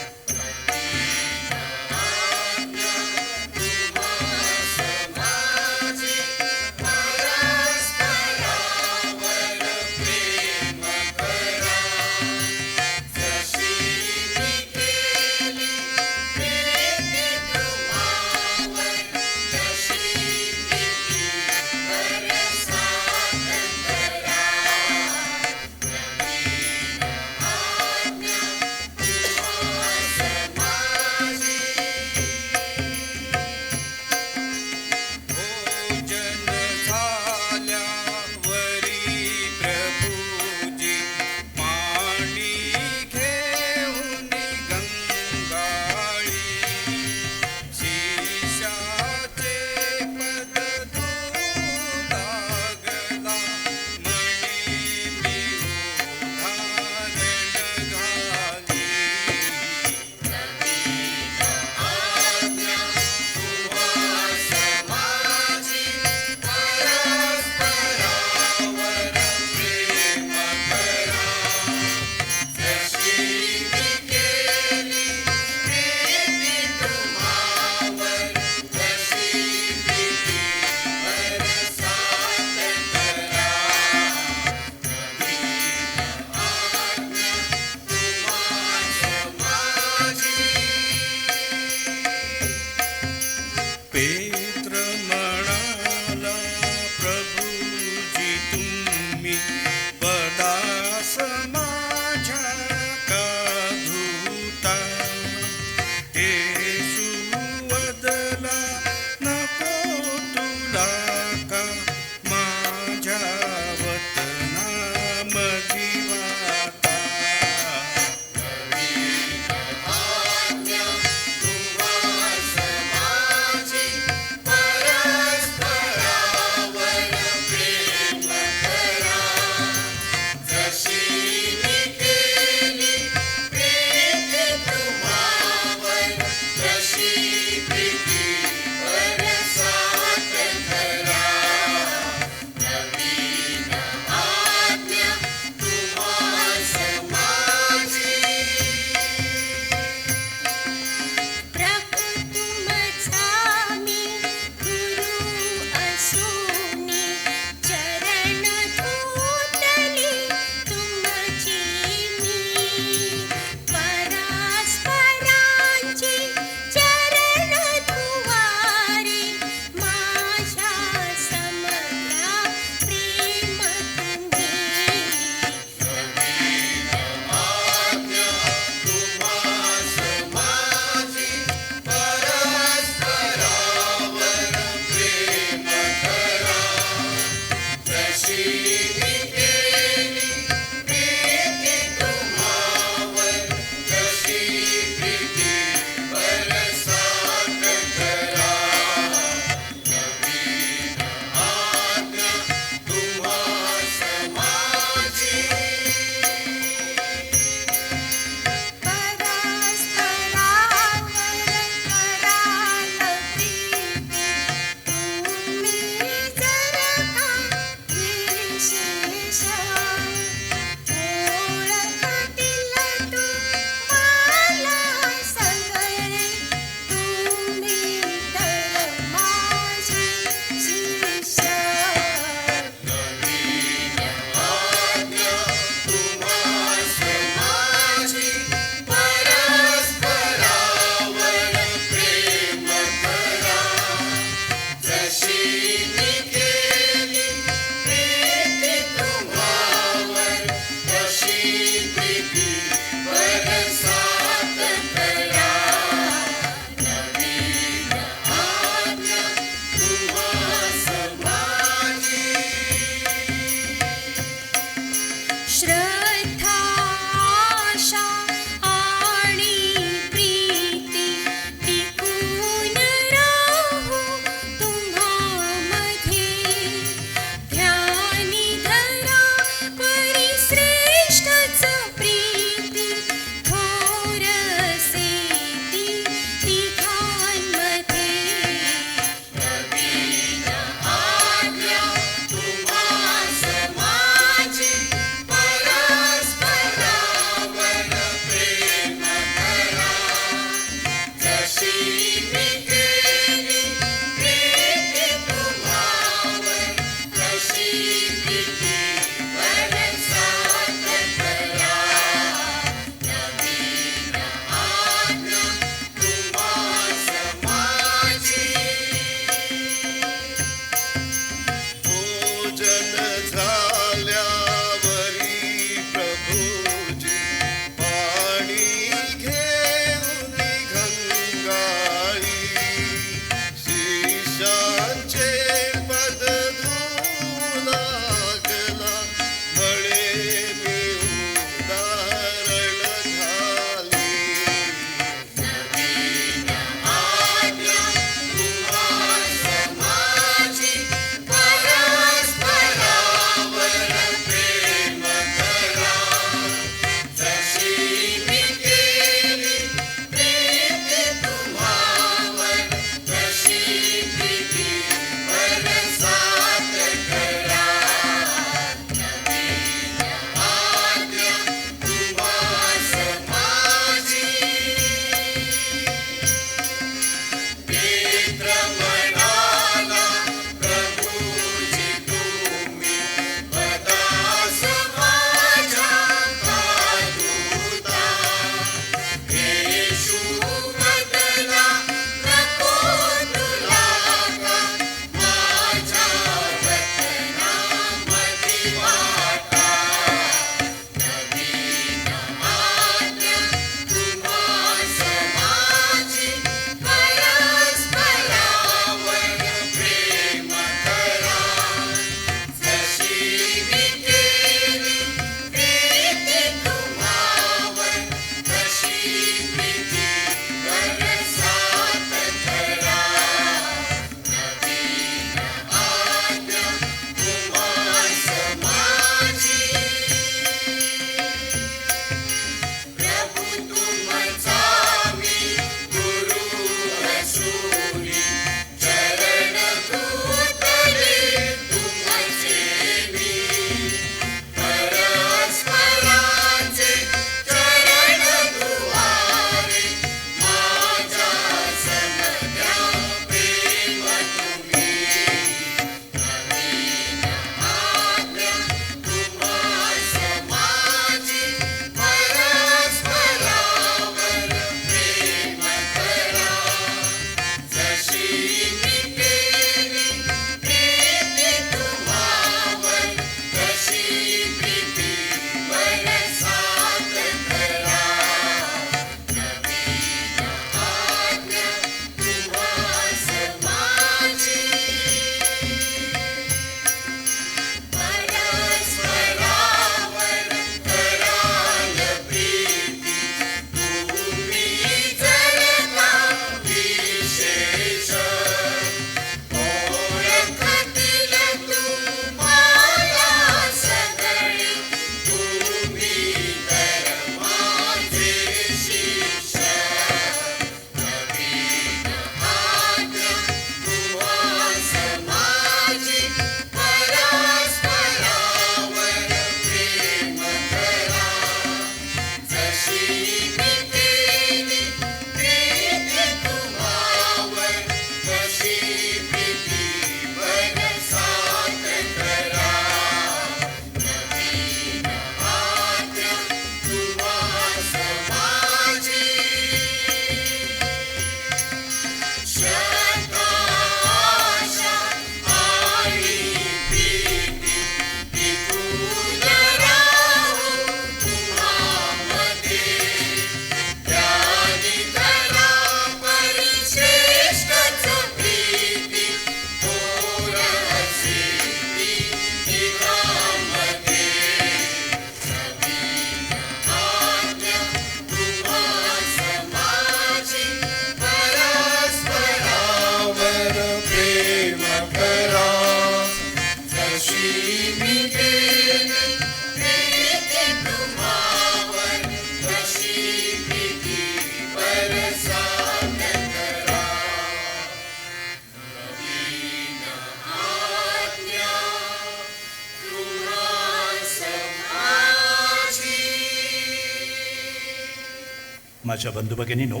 माझ्या बंधू भगिनींनो,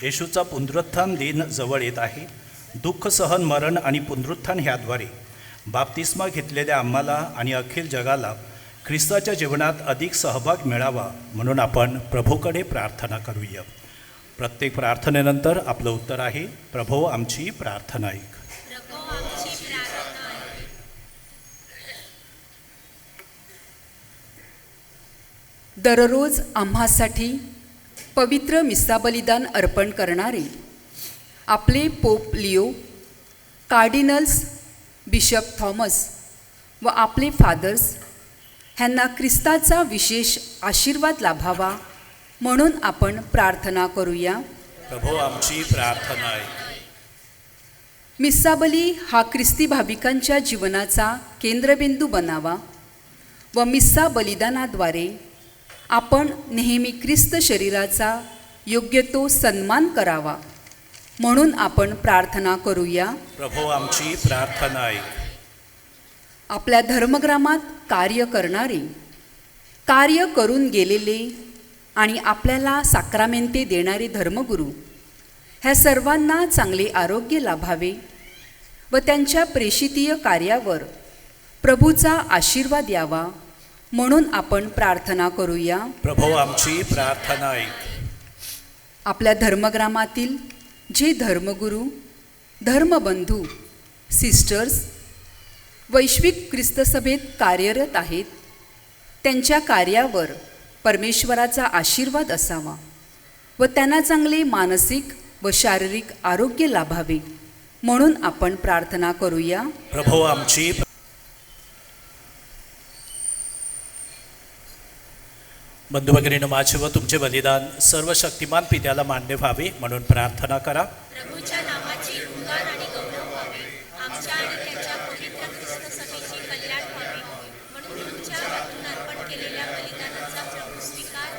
येशूचा पुनरुत्थान दिन जवळ येत आहे. दुःख सहन, मरण आणि पुनरुत्थान ह्याद्वारे बाप्तिस्मा घेतलेल्या आम्हाला आणि अखिल जगाला ख्रिस्ताच्या जीवनात अधिक सहभाग मिळावा म्हणून आपण प्रभूकडे प्रार्थना करूया. प्रत्येक प्रार्थनेनंतर आपलं उत्तर आहे, प्रभो आमची प्रार्थना ऐक. दररोज आम्हासाठी पवित्र मिस्सा बलिदान अर्पण करणारे आपले pope Leo, cardinals, bishop Thomas व आपले फादर्स ह्यांना ख्रिस्ताचा विशेष आशीर्वाद लाभावा म्हणून आपण प्रार्थना करूया. प्रभो आमची प्रार्थना ऐक. मिस्सा बली हा ख्रिस्ती भाविकांच्या जीवनाचा केंद्रबिंदू बनावा व मिस्सा बलिदानाद्वारे आपण नेहमी ख्रिस्त शरीराचा योग्य तो सन्मान करावा म्हणून आपण प्रार्थना करूया. प्रभो आमची प्रार्थना ऐक. आपल्या धर्मग्रामात कार्य करणारे, कार्य करून गेलेले आणि आपल्याला साक्रामेंते देणारे धर्मगुरू ह्या सर्वांना चांगले आरोग्य लाभावे व त्यांच्या प्रेषितीय कार्यावर प्रभूचा आशीर्वाद यावा म्हणून आपण प्रार्थना करूया. प्रभो आमची प्रार्थना ऐक. आपल्या धर्मग्रामातील जे धर्मगुरू, धर्मबंधू, सिस्टर्स वैश्विक ख्रिस्तसभेत कार्यरत आहेत त्यांच्या कार्यावर परमेश्वराचा आशीर्वाद असावा व त्यांना चांगले मानसिक व शारीरिक आरोग्य लाभावे म्हणून आपण प्रार्थना करूया. प्रभो आमची. बंधू भगिनींनो, माझे व तुमचे बलिदान सर्व शक्तिमान पित्याला मान्य व्हावे म्हणून प्रार्थना करा. प्रभूच्या नावाची उद्गार आणि गौरव व्हावे, आमच्या आणि त्याच्या पवित्र ख्रिस्त सभेची कल्याण व्हावे म्हणून तुमच्या हातून अर्पण केलेल्या बलिदानाचा प्रभू स्वीकार.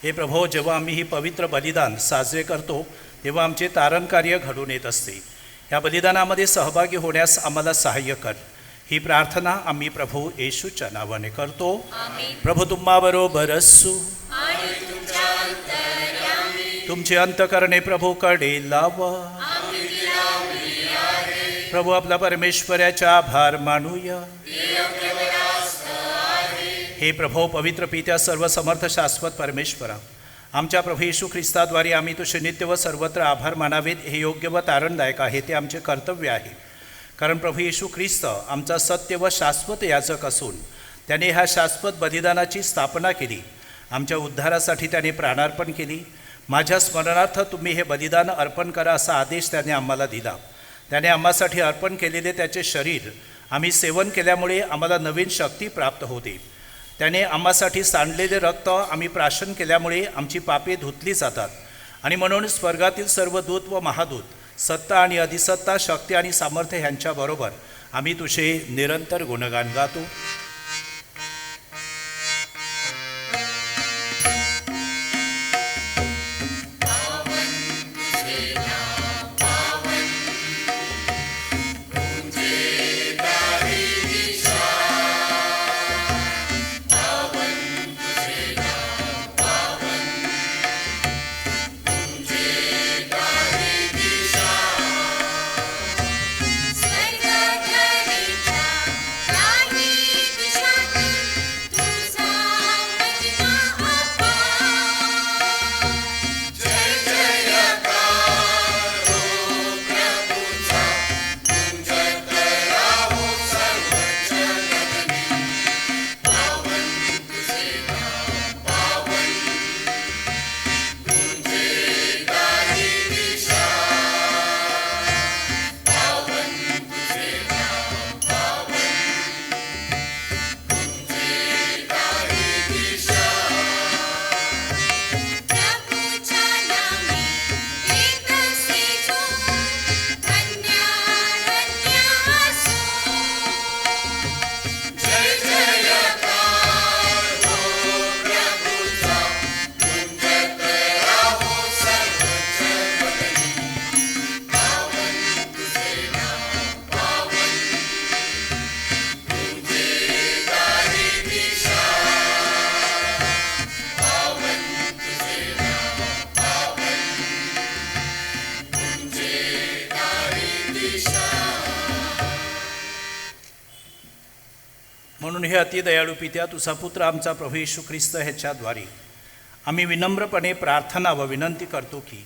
हे प्रभो, जेव्हा आम्ही ही पवित्र बलिदान साजरे करतो तेव्हा आमचे तारण कार्य घडून येत असते. ह्या बलिदानामध्ये सहभागी होण्यास आम्हाला सहाय्य कर. ही प्रार्थना आम्ही प्रभू येशूच्या नावाने करतो. प्रभू तुम्हाबरोबर असू. आणि तुमच्या अंतर्यामी तुमचे अंतकरणे प्रभूकडे लावा. आम्ही तिला उभी आहे. प्रभू आपला परमेश्वराचा आभार मानूया. हे प्रभो, पवित्र पित्या, सर्व समर्थ शाश्वत परमेश्वरा, आमच्या प्रभू येशू ख्रिस्ताद्वारे आम्ही तुझे नित्य व सर्वत्र आभार मानावेत हे योग्य व तारणदायक आहे. ते आमचे कर्तव्य आहे. कारण प्रभू येशू ख्रिस्त आमचा सत्य व शाश्वत याजक असून त्याने ह्या शाश्वत बलिदानाची स्थापना केली. आमच्या उद्धारासाठी त्याने प्राणार्पण केली. माझ्या स्मरणार्थ तुम्ही हे बलिदान अर्पण करा असा आदेश त्याने आम्हाला दिला. त्याने आम्हासाठी अर्पण केलेले त्याचे शरीर आम्ही सेवन केल्यामुळे आम्हाला नवीन शक्ती प्राप्त होते. त्याने आम्हासाठी सांडलेले रक्त आम्ही प्राशन केल्यामुळे आमची पापे धुतली जातात. आणि म्हणून स्वर्गातील सर्व दूत व महादूत, सत्ता आणि अधिसत्ता, शक्ती आणि सामर्थ्य ह्यांच्याबरोबर आम्ही तुझे निरंतर गुणगान गातो. स्वर्गधरेच्या म्हणून हे अतिदयाळू पित्या, तुझा पुत्र आमचा प्रभू येशू ख्रिस्त ह्याच्याद्वारे आम्ही विनम्रपणे प्रार्थना व विनंती करतो की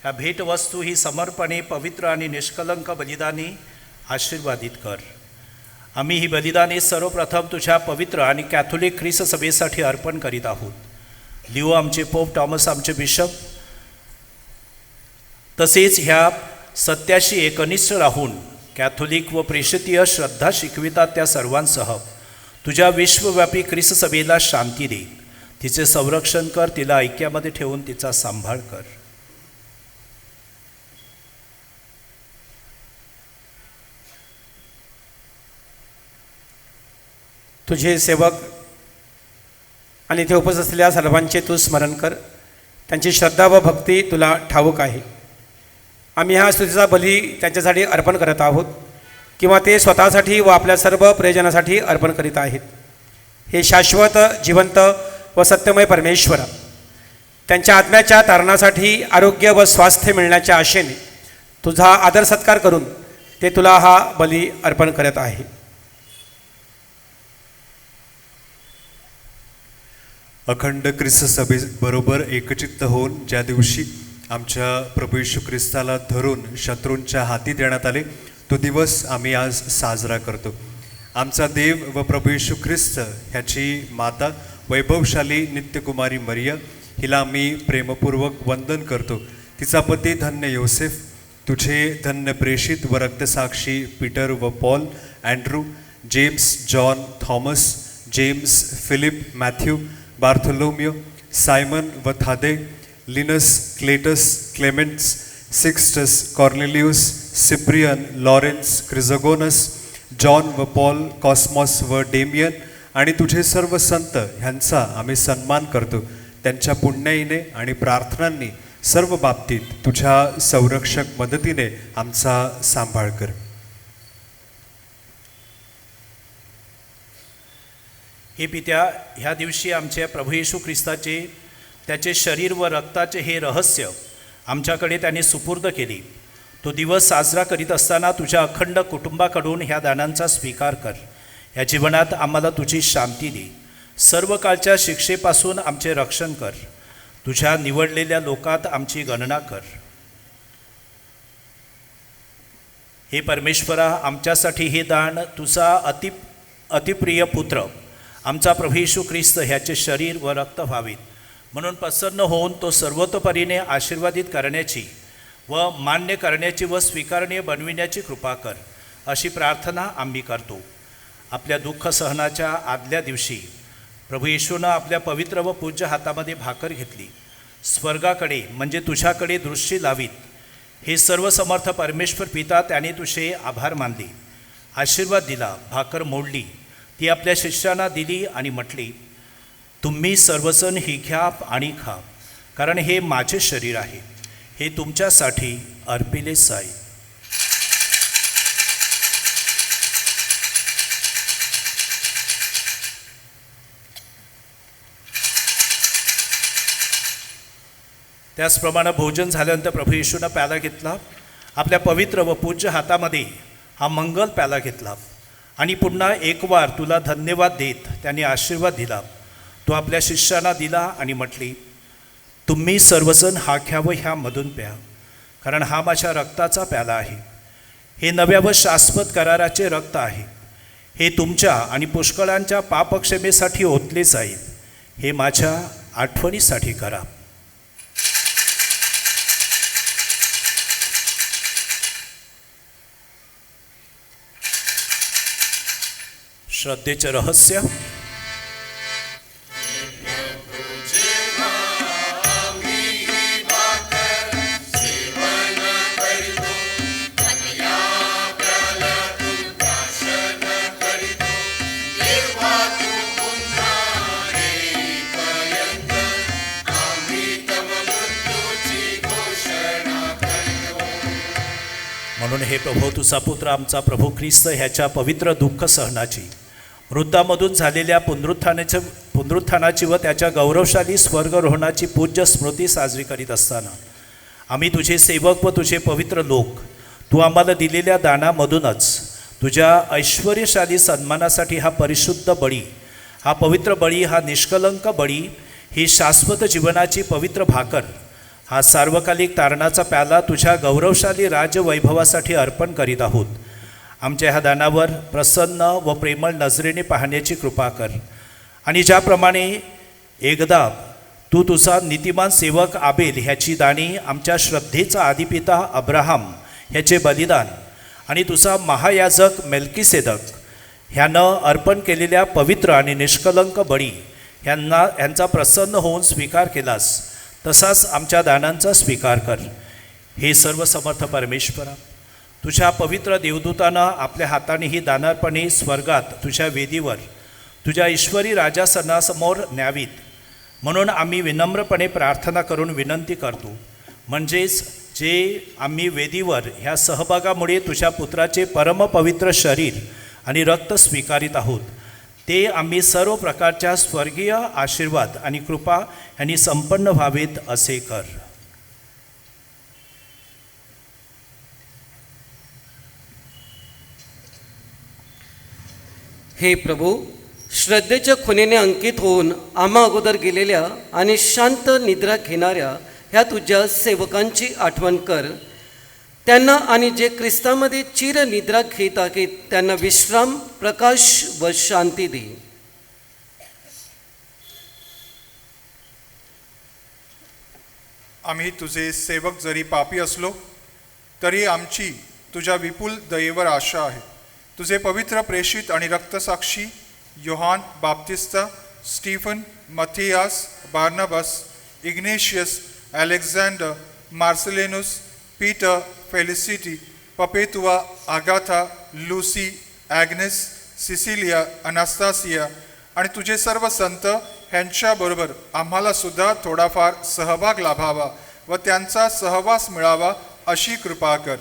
ह्या भेटवस्तू ही समर्पणे पवित्र आणि निष्कलंक बलिदाने आशीर्वादित कर. आम्ही ही बलिदाने सर्वप्रथम तुझ्या पवित्र आणि कॅथोलिक ख्रिस्त सभेसाठी अर्पण करीत आहोत. लिओ आमचे पोप, टॉमस आमचे बिशप, तसेच ह्या सत्याशी एकनिष्ठ राहून कॅथोलिक व प्रेषितीय श्रद्धा शिकवितात त्या सर्वांसह तुझ्या विश्वव्यापी ख्रिस्त सभेला शांती दे. तिचे संरक्षण कर, तिला ऐक्यामध्ये ठेवून तिचा सांभाळ कर. तुझे सेवक आणि इथे उपस्थित असलेल्या सर्वांचे तू स्मरण कर. त्यांची श्रद्धा व भक्ती तुला ठाऊक आहे. आम्ही हा स्तुतीचा बली त्यांच्यासाठी अर्पण करत आहोत किंवा ते स्वतःसाठी व आपल्या सर्व प्रयोजनासाठी अर्पण करीत आहेत. हे शाश्वत, जिवंत व सत्यमय परमेश्वर, त्यांच्या आत्म्याच्या तारणासाठी आरोग्य व स्वास्थ्य मिळण्याच्या आशेने तुझा आदर सत्कार करून ते तुला हा बली अर्पण करत आहे. अखंड ख्रिस्त सभेबरोबर एकचित्त होऊन ज्या दिवशी आमच्या प्रभू येशू ख्रिस्ताला धरून शत्रूंच्या हाती देण्यात आले, तो दिवस आम्ही आज साजरा करतो. आमचा देव व प्रभू येशू ख्रिस्त ह्याची माता वैभवशाली नित्यकुमारी मरिया, हिला आम्ही प्रेमपूर्वक वंदन करतो. तिचा पती धन्य योसेफ, तुझे धन्य प्रेषित व रक्तसाक्षी पीटर व Paul, Andrew, James, John, Thomas, James, Philip, Matthew, Bartholomew, Simon व Thaddeus, Linus, Cletus, Clements, Sixtus, Cornelius, Cyprian, Lawrence, Chrysogonus, John व पॉल, कॉस्मॉस व डेमियन आणि तुझे सर्व संत ह्यांचा आम्ही सन्मान करतो. त्यांच्या पुण्याईने आणि प्रार्थनांनी सर्व बाबतीत तुझ्या संरक्षक मदतीने आमचा सांभाळ कर. हे पित्या, ह्या दिवशी आमच्या प्रभू येशू ख्रिस्ताचे, त्याचे शरीर व रक्ताचे हे रहस्य आमच्याकडे त्याने सुपूर्द केले. तो दिवस साजरा करीत असताना तुझ्या अखंड कुटुंबाकडून ह्या दानांचा स्वीकार कर. या जीवनात आम्हाला तुझी शांती दे. सर्व काळच्या शिक्षेपासून आमचे रक्षण कर. तुझ्या निवडलेल्या लोकात आमची गणना कर. हे परमेश्वरा, आमच्यासाठी हे दान तुझा अतिप्रिय पुत्र आमचा प्रभू येशू ख्रिस्त ह्याचे शरीर व रक्त व्हावेत म्हणून प्रसन्न होऊन तो सर्वतोपरीने आशीर्वादित करण्याची व मान्य करण्याची व स्वीकारणीय बनविण्याची कृपा कर, अशी प्रार्थना आम्ही करतो. आपल्या दुःख सहनाच्या आदल्या दिवशी प्रभू येशूनं आपल्या पवित्र व पूज्य हातामध्ये भाकर घेतली, स्वर्गाकडे म्हणजे तुझ्याकडे दृष्टी लावीत. हे सर्व समर्थ परमेश्वर पिता त्याने तुझे आभार मानले, आशीर्वाद दिला, भाकर मोडली, ती आपल्या शिष्यांना दिली आणि म्हटली, तुम्ही सर्वजण ही घ्या आणि खा, कारण हे माझे शरीर आहे, हे तुमच्यासाठी अर्पिले जाईल. त्याचप्रमाणे भोजन झाल्यानंतर प्रभू येशूनं प्याला घेतला, आपल्या पवित्र व पूज्य हातामध्ये हा मंगल प्याला घेतला आणि पुन्हा एक वार तुला धन्यवाद देत त्याने आशीर्वाद दिला. तो आपल्या शिष्यांना दिला आणि म्हटली, तुम्ही सर्वजण हा घ्या व ह्यामधून प्या, कारण हा माझ्या रक्ताचा प्याला आहे. हे नव्या व शाश्वत कराराचे रक्त आहे. हे तुमच्या आणि पुष्कळांच्या पापक्षमेसाठी ओतले जाईल. हे माझ्या आठवणीसाठी करा. श्रद्धेचे रहस्य. म्हणून हे प्रभू, तुझा पुत्र आमचा प्रभू ख्रिस्त ह्याच्या पवित्र दुःख सहनाची, मृतामधून झालेल्या पुनरुत्थानाची व त्याच्या गौरवशाली स्वर्गरोहणाची पूज्य स्मृती साजरी करीत असताना आम्ही तुझे सेवक व तुझे पवित्र लोक, तू आम्हाला दिलेल्या दानामधूनच तुझ्या ऐश्वर्यशाली सन्मानासाठी हा परिशुद्ध बळी, हा पवित्र बळी, हा निष्कलंक बळी, ही शाश्वत जीवनाची पवित्र भाकर, हा सार्वकालिक तारणाचा प्याला तुझ्या गौरवशाली राजवैभवासाठी अर्पण करीत आहोत. आमच्या ह्या दानावर प्रसन्न व प्रेमळ नजरेने पाहण्याची कृपा कर. आणि ज्याप्रमाणे एकदा तू तुझा नीतिमान सेवक आबेल ह्याची दाणी, आमच्या श्रद्धेचा आदिपिता अब्राहम ह्याचे बलिदान आणि तुझा महायाजक मेल्कीसेदक ह्यानं अर्पण केलेल्या पवित्र आणि निष्कलंक बळी ह्यांचा प्रसन्न होऊन स्वीकार केलास, तसाच आमच्या दानांचा स्वीकार कर. हे सर्व समर्थ परमेश्वरा, तुझ्या पवित्र देवदूतानं आपल्या हाताने ही दानार्पणे स्वर्गात तुझ्या वेदीवर तुझ्या ईश्वरी राजासनासमोर न्यावीत म्हणून आम्ही विनम्रपणे प्रार्थना करून विनंती करतो. म्हणजेच जे आम्ही वेदीवर ह्या सहभागामुळे तुझ्या पुत्राचे परमपवित्र शरीर आणि रक्त स्वीकारित आहोत, ते आम्ही सर्व प्रकारच्या स्वर्गीय आशीर्वाद आणि कृपा यांनी संपन्न व्हावेत असे कर. हे प्रभू, श्रद्धेच्या खुणेने अंकित होऊन आम्हा अगोदर गेलेल्या आणि शांत निद्रा घेणाऱ्या ह्या तुझ्या सेवकांची आठवण कर. त्यांना आणि जे ख्रिस्तामध्ये चिर निद्रा घेत आहेत त्यांना विश्राम, प्रकाश व शांती दे. आम्ही तुझे सेवक जरी पापी असलो तरी आमची तुझ्या विपुल दयेवर आशा आहे. तुझे पवित्र प्रेषित आणि रक्तसाक्षी योहान बाप्तिस्ता, Stephen, Matthias, Barnabas, Ignatius, Alexander, Marcellinus, Peter, Felicity, Perpetua, Agatha, Lucy, Agnes, Cecilia, Anastasia आणि तुझे सर्व संत ह्यांच्याबरोबर आम्हाला सुद्धा थोडाफार सहभाग लाभावा व त्यांचा सहवास मिळावा अशी कृपा कर.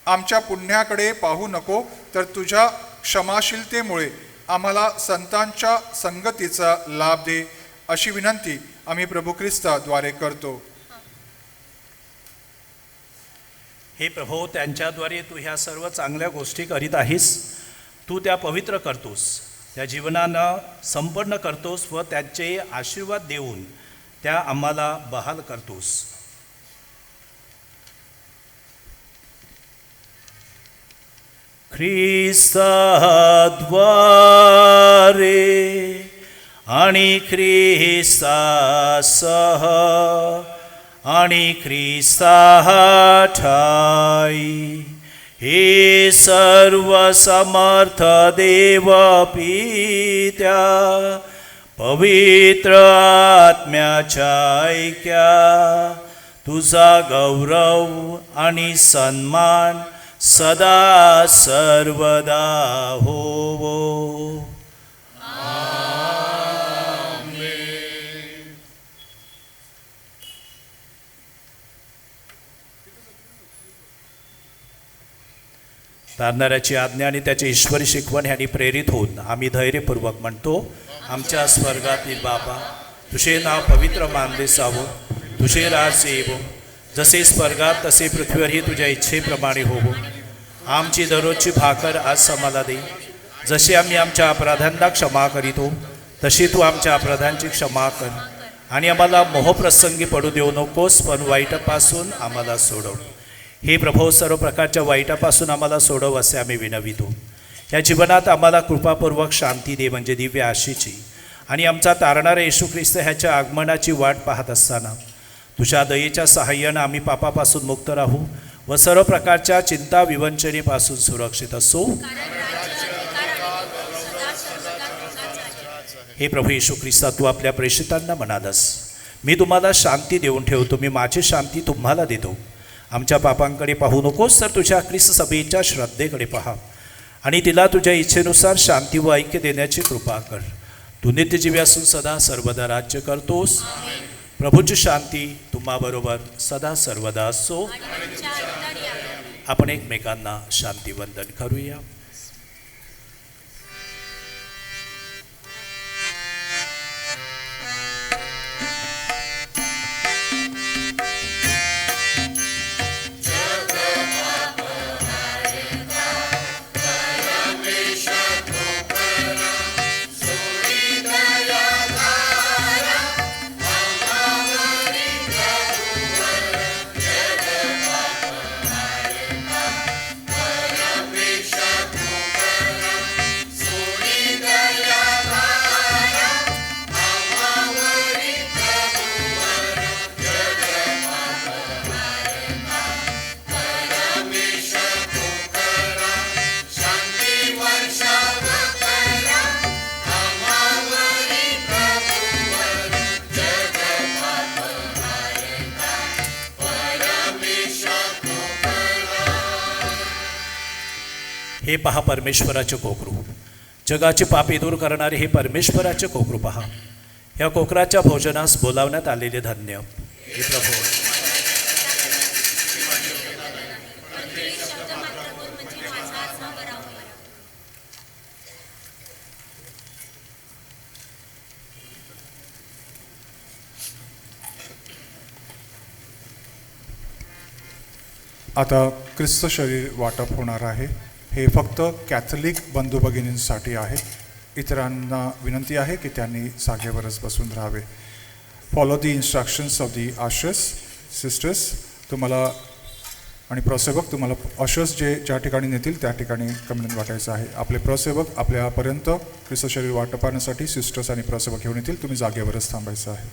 आमच्या पुण्याकडे पाहू नको, तर तुझ्या क्षमाशीलतेमुळे आम्हाला संतांच्या संगतीचा लाभ दे अशी विनंती आम्ही प्रभू ख्रिस्ताद्वारे करतो. हे प्रभो, त्यांच्याद्वारे तू ह्या सर्व चांगल्या गोष्टी करीत आहेस. तू त्या पवित्र करतोस, त्या जीवनानं संपन्न करतोस व त्यांचे आशीर्वाद देऊन त्या आम्हाला बहाल करतोस. ख्रिस्ताद्वारे आणि ख्रिस्तासह आणि ख्रिस्ता ठाई हे सर्व समर्थ देव पित्या पवित्र आत्म्याच्या ऐक्या तुझा गौरव आणि सन्मान सदा सर्वदा होवो. तारणाऱ्याची आज्ञा आणि त्याची ईश्वरी शिकवण ह्यांनी प्रेरित होऊन आम्ही धैर्यपूर्वक म्हणतो, आमच्या स्वर्गातील बाबा, तुझे नाव पवित्र मानले जावो, तुझे राज येवो, जसे स्वर्गात तसे पृथ्वीवरही तुझ्या इच्छेप्रमाणे होवो. आमची दररोजची भाकर आज आम्हाला दे, जशी आम्ही आमच्या अपराधांना क्षमा करीतो तशी तू आमच्या अपराधांची क्षमा कर. आणि आम्हाला मोहप्रसंगी पडू देऊ नकोस, पण वाईटापासून आम्हाला सोडव. हे प्रभो, सर्व प्रकारच्या वाईटापासून आम्हाला सोडव असे आम्ही विनवितो. या जीवनात आम्हाला कृपापूर्वक शांती दे, म्हणजे दिव्य आशीची. आणि आमचा तारणारा येशू ख्रिस्त ह्याच्या आगमनाची वाट पाहत असताना तुझ्या दयेच्या सहाय्यानं आम्ही पापापासून मुक्त राहू व सर्व प्रकारच्या चिंता विवंचनेपासून सुरक्षित असो. हे प्रभू येशू ख्रिस्ता, तू आपल्या प्रेषितांना म्हणालास, मी तुम्हाला शांती देऊन ठेवतो, मी माझी शांती तुम्हाला देतो. आमच्या पापांकडे पाहू नकोस, तर तुझ्या ख्रिस्त सभेच्या श्रद्धेकडे पहा आणि तिला तुझ्या इच्छेनुसार शांती व ऐक्य देण्याची कृपा कर. तू नित्यजीवी असून सदा सर्वदा राज्य करतोस. प्रभूची शांती तुम्हाबरोबर सदा सर्वदा असो. आपण एकमेकांना शांतीवंदन करूया. हे पहा परमेश्वराचे कोकरू, जगाची पापी दूर करणारे हे परमेश्वराचे कोकरू पहा. या कोकराच्या भोजनास बोलावण्यात आलेले धन्य. हे प्रभू, परंतु एक शब्द मात्र बोल म्हणजे माझा आत्मा बरा होईल. आता ख्रिस्त शरीर वाटप होणार आहे. हे फक्त कॅथलिक बंधू भगिनींसाठी आहे. इतरांना विनंती आहे की त्यांनी जागेवरच बसून राहावे. Follow the instructions of the ushers. Sisters तुम्हाला आणि प्रसेवक तुम्हाला अशर्स ज्या ठिकाणी नेतील त्या ठिकाणी कम्युनियन वाटायचं आहे. आपले प्रसेवक आपल्यापर्यंत ख्रिस्त शरीर वाटपासाठी सिस्टर्स आणि प्रसेवक घेऊन येतील. तुम्ही जागेवरच थांबायचं आहे.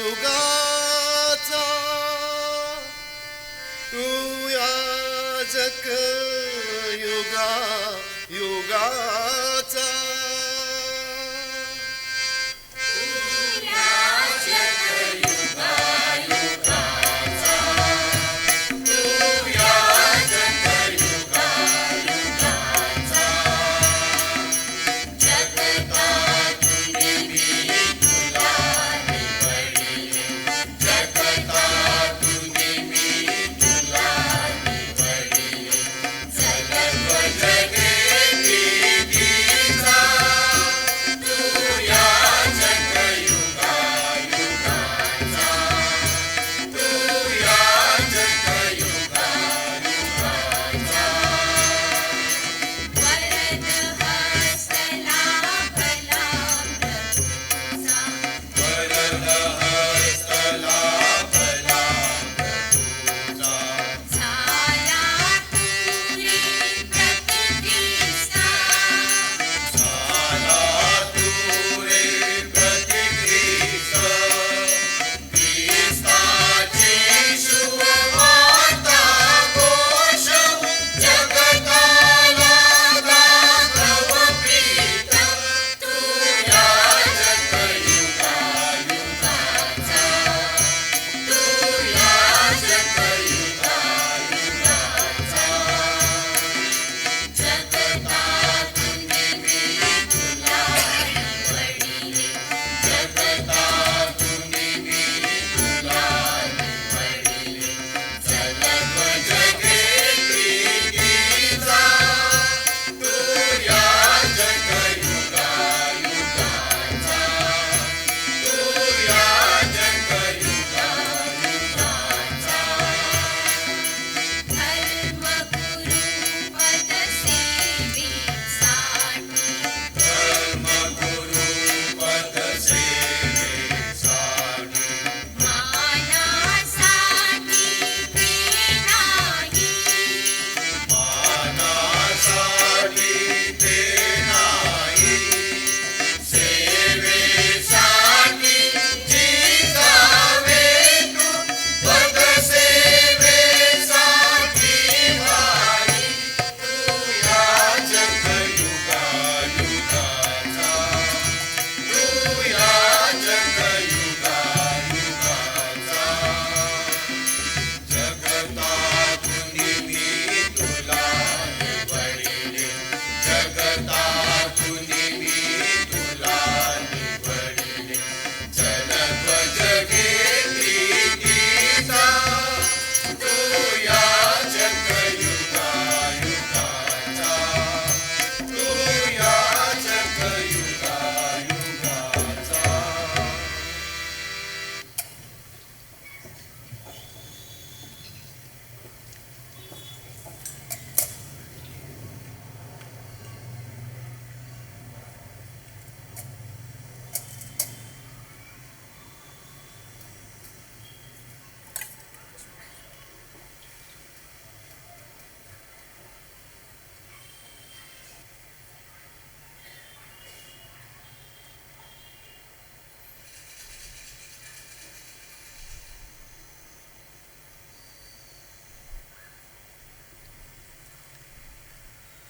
युगाचा तू याजक युगा युगाचा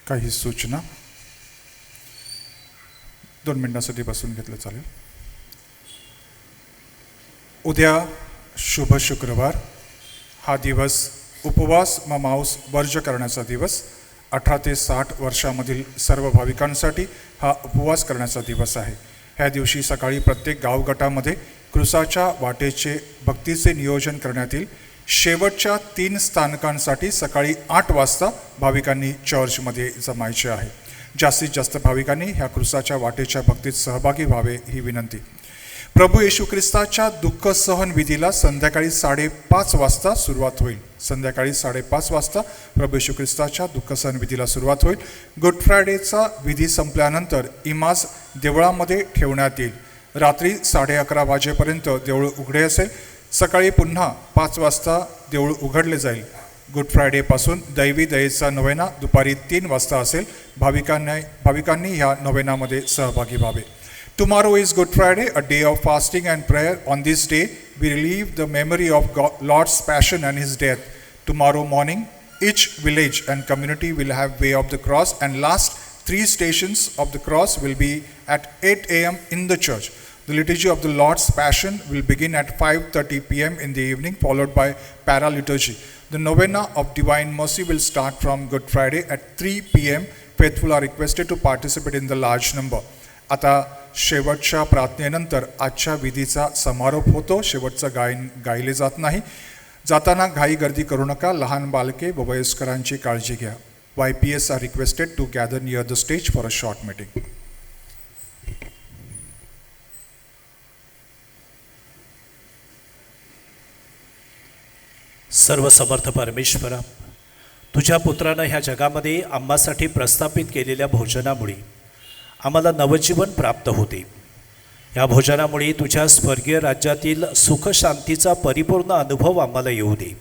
काही सूचना 2 मिनिटांसाठी बसून घेतलं चालेल. उद्या शुभ शुक्रवार हा दिवस उपवास व मांस वर्ज्य करण्याचा दिवस. 18 ते 60 वर्षामधील सर्व भाविकांसाठी हा उपवास करण्याचा दिवस आहे. ह्या दिवशी सकाळी प्रत्येक गावगटामध्ये क्रुसाच्या वाटेचे भक्तीचे नियोजन करण्यात येईल. शेवटच्या 3 स्थानकांसाठी सकाळी 8 वाजता भाविकांनी चर्चमध्ये जमायचे आहे. जास्तीत जास्त भाविकांनी ह्या क्रुसाच्या वाटेच्या भक्तीत सहभागी व्हावे ही विनंती. प्रभू येशू ख्रिस्ताच्या दुःख सहन विधीला संध्याकाळी 5:30 वाजता सुरुवात होईल. संध्याकाळी 5:30 वाजता प्रभू येशू ख्रिस्ताच्या दुःख सहन विधीला सुरुवात होईल. गुड फ्रायडेचा विधी संपल्यानंतर इमाज देवळामध्ये ठेवण्यात येईल. रात्री 11:30 वाजेपर्यंत देऊळ उघडे असेल. सकाळी पुन्हा 5 वाजता देऊळ उघडले जाईल. गुड फ्रायडेपासून दैवी दयेचा नवेना दुपारी 3 वाजता असेल. भाविकांनी ह्या नवेनामध्ये सहभागी व्हावे. Tomorrow is Good Friday, a day of fasting and prayer. On this day, we relieve the memory of Lord's passion and his death. Tomorrow morning, each village and community will have way of the cross, and last 3 stations of the cross will be at 8 a.m. in the church. The liturgy of the Lord's Passion will begin at 5:30 p.m. in the evening, followed by paraliturgy. The novena of Divine Mercy will start from Good Friday at 3 p.m. Faithful are requested to participate in the large number. आता शेवटच्या प्रार्थनेनंतर आजच्या विधीचा समारोप होतो. शेवटचं गायन गायले जात नाही. जाताना घाई गर्दी करू नका. लहान बालके व वयस्करांची काळजी घ्या. YPS are requested to gather near the stage for a short meeting. सर्वसमर्थ परमेश्वरा, तुझ्या पुत्रानं ह्या जगामध्ये आम्हासाठी प्रस्थापित केलेल्या भोजनामुळे आम्हाला नवजीवन प्राप्त होते. या भोजनामुळे तुझ्या स्वर्गीय राज्यातील सुख शांतीचा परिपूर्ण अनुभव आम्हाला येऊ दे.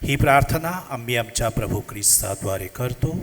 ही प्रार्थना आम्ही आमच्या प्रभू ख्रिस्ताद्वारे करतो.